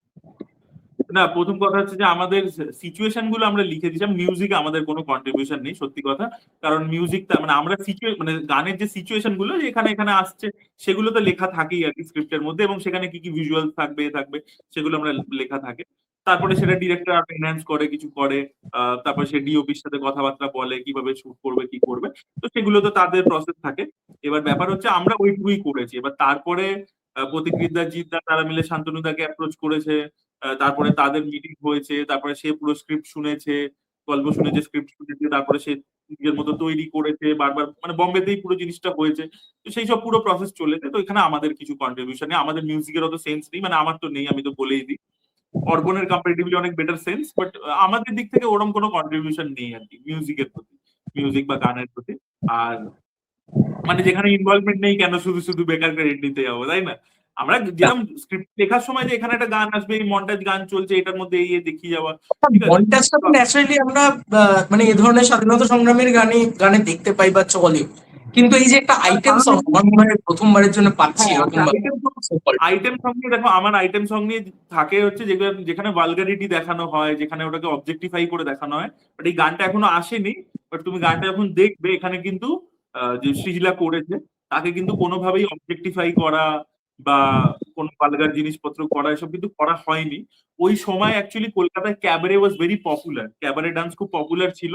না, প্রথম কথা হচ্ছে যে আমাদের সিচুয়েশন গুলো আমরা লিখে দিয়েছিলাম, মিউজিকে আমাদের কোনো কন্ট্রিবিউশন নেই সত্যি কথা। কারণ মিউজিকটা মানে আমরা মানে গানের যে সিচুয়েশন গুলো যে এখানে এখানে আসছে, সেগুলো তো লেখা থাকেই আর কি স্ক্রিপ্টের মধ্যে, এবং সেখানে কি কি ভিজুয়াল থাকবে থাকবে সেগুলো আমরা লেখা থাকে। তারপরে সেটা ডিরেক্টর এনহ্যান্স করে, কিছু করে। তারপরে সে ডিওপির সাথে কথাবার্তা বলে কিভাবে শুট করবে কি করবে, তো সেগুলো তো তাদের প্রসেস থাকে। এবার ব্যাপার হচ্ছে আমরা ওইটুকুই করেছি। এবার তারপরে প্রতীকৃতদা, জিৎদা তারা মিলে শান্তনুদাকে অ্যাপ্রোচ করেছে। তারপরে তাদের মিটিং হয়েছে, তারপরে সে পুরো স্ক্রিপ্ট শুনেছে, গল্প শুনেছে, স্ক্রিপ্ট শুনেছে, তারপরে সে নিজের মতো তৈরি করেছে বারবার, মানে বম্বেতেই পুরো জিনিসটা হয়েছে। তো সেই সব পুরো প্রসেস চলেছে। তো এখানে আমাদের কিছু কন্ট্রিবিউশন নেই, আমাদের মিউজিকের অত সেন্স নেই, মানে আমার তো নেই, আমি তো বলেই দিই। অর্গনের কম্পারেটিভলি অনেক বেটার সেন্স, বাট আমাদের দিক থেকে ওরকম কোনো কন্ট্রিবিউশন নেই আর কি মিউজিকের প্রতি, মিউজিক বা গানের প্রতি। আর মানে যেখানে ইনভলভমেন্ট নেই, কেন শুধু শুধু বেকার ক্রেডিট নিতে যাবো, তাই না? আমরা যেরকম স্ক্রিপ্ট লেখার সময় যে এখানে একটা গান আসবে, এই মন্টাজ গান চলছে, এটার মধ্যে এই দেখিয়ে যাওয়া, ঠিক আছে। মন্টাজটা তো ন্যাচারালি আমরা মানে এ ধরনের স্বাধীনতা সংগ্রামের গানে গানে দেখতে পাই বা চলে, কিন্তু এই যে একটা আইটেম কারণ সং আমার মনে হয় প্রথমবারের জন্য পাচ্ছি হ্যাঁ, এরকম আইটেম আইটেম সং নিয়ে দেখো, আমার আইটেম সং নিয়ে থাকে হচ্ছে যেগুলো, যেখানে ভালগারিটি দেখানো হয়, যেখানে ওটাকে অবজেক্টিফাই করে দেখানো হয়। বাট এই গানটা এখনো আসেনি। বাট তুমি গানটা যখন দেখবে, এখানে কিন্তু যে সৃজলা করেছে, তাকে কিন্তু কোনোভাবেই অবজেক্টিফাই করা বা কোনো ভালগার জিনিসপত্র করা, এসব কিন্তু করা হয়নি। ওই সময় অ্যাকচুয়ালি কলকাতায় cabaret was very popular, cabaret dance খুব পপুলার ছিল।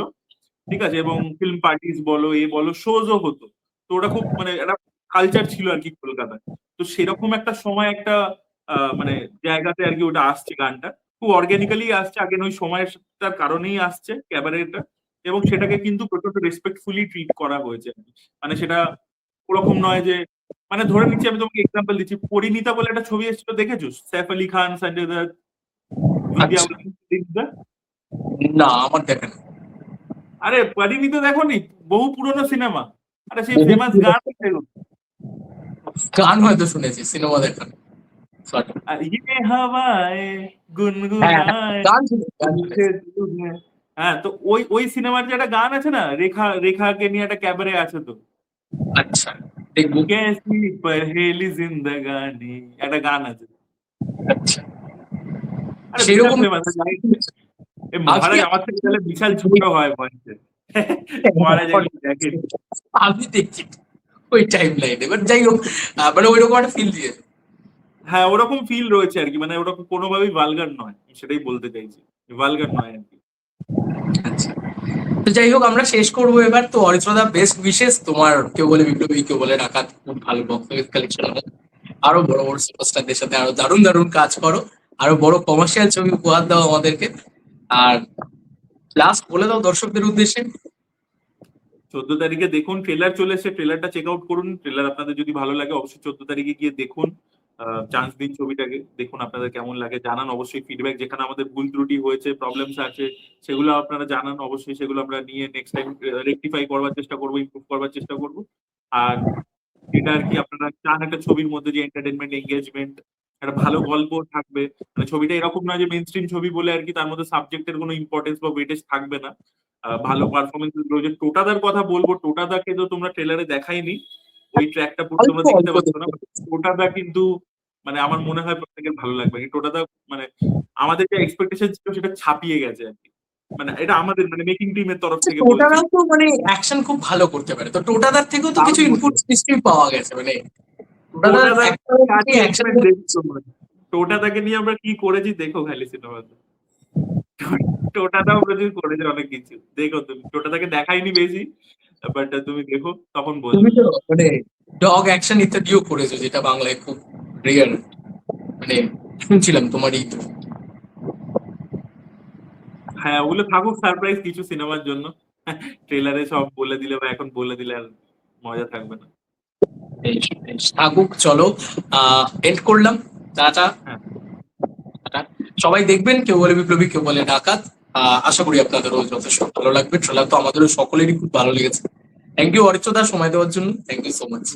ঠিক আছে, এবং ফিল্ম পার্টিস বলো, এ বলো, শোজও হতো। তো ওটা খুব মানে একটা কালচার ছিল আর কি কলকাতায়। তো সেরকম একটা সময় একটা মানে জায়গাতে আর কি ওটা আসছে গানটা, খুব অর্গানিক্যালি আসছে, আগের ওই সময়টার কারণেই আসছে ক্যাবারেটা। এবং সেটাকে কিন্তু প্রচন্ড রেসপেক্টফুলি ট্রিট করা হয়েছে আর কি। মানে সেটা ওরকম নয় যে, মানে ধরে নিচ্ছি, আমি তোমাকে এক্সাম্পল দিচ্ছি, পরিণীতা বলে একটা ছবি এসেছিল, দেখেছো? সৈফ আলী খান, সঞ্জয় দত্ত, বিদ্যা আচ্ছা, বালান। না আমার দেখা নেই। আরে পরিণীতা দেখোনি? বহু পুরনো সিনেমা। আরে সেই ফেমাস গান আছে গো। গান হয়তো শুনেছি, সিনেমা দেখা নেই। Sorry. আর ইয়ে হাওয়ায় হ্যাঁ হ্যাঁ, গুনগুনায় গান শুনেছি, গান উঠে শুনেছি। দুনে। হ্যাঁ, তো ওই ওই সিনেমার যে একটা গান আছে না, রেখা, রেখাকে নিয়ে একটা ক্যাবারে আছে তো, আচ্ছা, দেখবো। कैसी पहेली जिंदगानी, একটা গান আছে। আচ্ছা, আরে বিশাল সেরকম ফেমাস। এই আজকে মহারাজ আমার থেকে তাহলে বিশাল ছোট হয় বয়সে। মহারাজ একটু দেখেন। আমি দেখছি ওই টাইম লাইনে, বাট যাই হোক, মানে ওইরকম একটা ফিল দিয়ে। হ্যাঁ, ওরকম ফিল রয়েছে আর কি, মানে ওরকম কোনোভাবেই ভালগার নয়, সেটাই বলতে চাইছি, ভালগার নয় আর কি। আচ্ছা, তো যাই হোক আমরা শেষ করবো এবার। তো অরিত্রদা, বেস্ট উইশেস তোমার, কেউ বলে বিপ্লবী, কেউ বলে ডাকাত, খুব ভালো বক্স অফিস কালেকশন হবে, আরো বড় বড় সুপারস্টারদের সাথে আরো দারুণ দারুণ কাজ করো, আরো বড় কমার্শিয়াল ছবি উপহার দাও আমাদেরকে। আর লাস্ট বলে দাও দর্শকদের উদ্দেশ্যে। 14 তারিখে দেখুন, ট্রেলার চলে এসেছে, ট্রেলারটা চেক আউট করুন। ট্রেলার আপনাদের যদি ভালো লাগে, অবশ্যই 14 তারিখে গিয়ে দেখুন। চান্স দিন ছবিটাকে, দেখুন আপনাদের কেমন লাগে, জানান অবশ্যই ফিডব্যাক, যেখানে আমাদের ভুল ত্রুটি হয়েছে, প্রবলেমস আছে, সেগুলো আপনারা জানান অবশ্যই। সেগুলো আমরা নিয়ে নেক্সট টাইম রেকটিফাই করবার চেষ্টা করবো, ইমপ্রুভ করবার চেষ্টা করবো। আর যেটা আর কি আপনারা চান একটা ছবির মধ্যে, যে এন্টারটেনমেন্ট, এঙ্গেজমেন্ট, একটা ভালো গল্প থাকবে। মানে ছবিটা এরকম নয় যে মেইন স্ট্রিম ছবি বলে আর কি তার মধ্যে সাবজেক্টের কোনো ইম্পর্টেন্স বা ওয়েটেজ থাকবে না। ভালো পারফরমেন্স রয়েছে। টোটাদার কথা বলবো, টোটাদাকে তো তোমরা ট্রেলারে দেখাইনি। ওই ট্র্যাকটা পুরো অল্প তোমরা দেখতে অল্প পাচ্ছ না, দেখতে পাচ্ছি। টোটাদা কিন্তু মানে আমার মনে হয় প্রত্যেকের ভালো লাগবে। টোটাদা মানে আমাদের যে এক্সপেকটেশন ছিল সেটা ছাপিয়ে গেছে আর কি। মানে এটা আমাদের মানে মেকিং টিমের তরফ থেকে বলছি। টোটারাও তো মানে অ্যাকশন খুব ভালো করতে পারে, তো টোটাদার থেকেও তো কিছু দারুণ ইনপুট বলছে। নিশ্চয়ই পাওয়া গেছে মানে টোটাদার টোটাদা একটা কাজ অ্যাকশন। সেগমেন্ট দেখছো, টোটাদাকে নিয়ে আমরা কি করেছি দেখো খালি সিনেমাতে। টোটাদাও প্রচুর করেছে অনেক কিছু, দেখো তুমি। টোটাদাকে দেখাইনি বেশি, বাট তুমি দেখো তখন তুমি বলবে। তো মানে ডগ অ্যাকশন ইত্যাদিও করেছো, যেটা বাংলায় খুব রেয়ার, মানে শুনছিলাম তোমারই তো। হ্যাঁ, ওগুলো থাকুক সারপ্রাইজ কিছু সিনেমার জন্য। ট্রেলারে সব বলে দিলে বা এখন বলে দিলে আর মজা থাকবে না। বেশ বেশ থাকুক, চলো এন্ড করলাম। টাটা। হ্যাঁ, টাটা। সবাই দেখবেন, কেউ বলে বিপ্লবী, কেউ বলে ডাকাত। আশা করি আপনাদেরও যথেষ্ট ভালো লাগবে। ট্রেলার তো আমাদেরও সকলেরই খুব ভালো লেগেছে। থ্যাংক ইউ অরিত্র দা সময় দেওয়ার জন্য, থ্যাংক ইউ সো মাচ।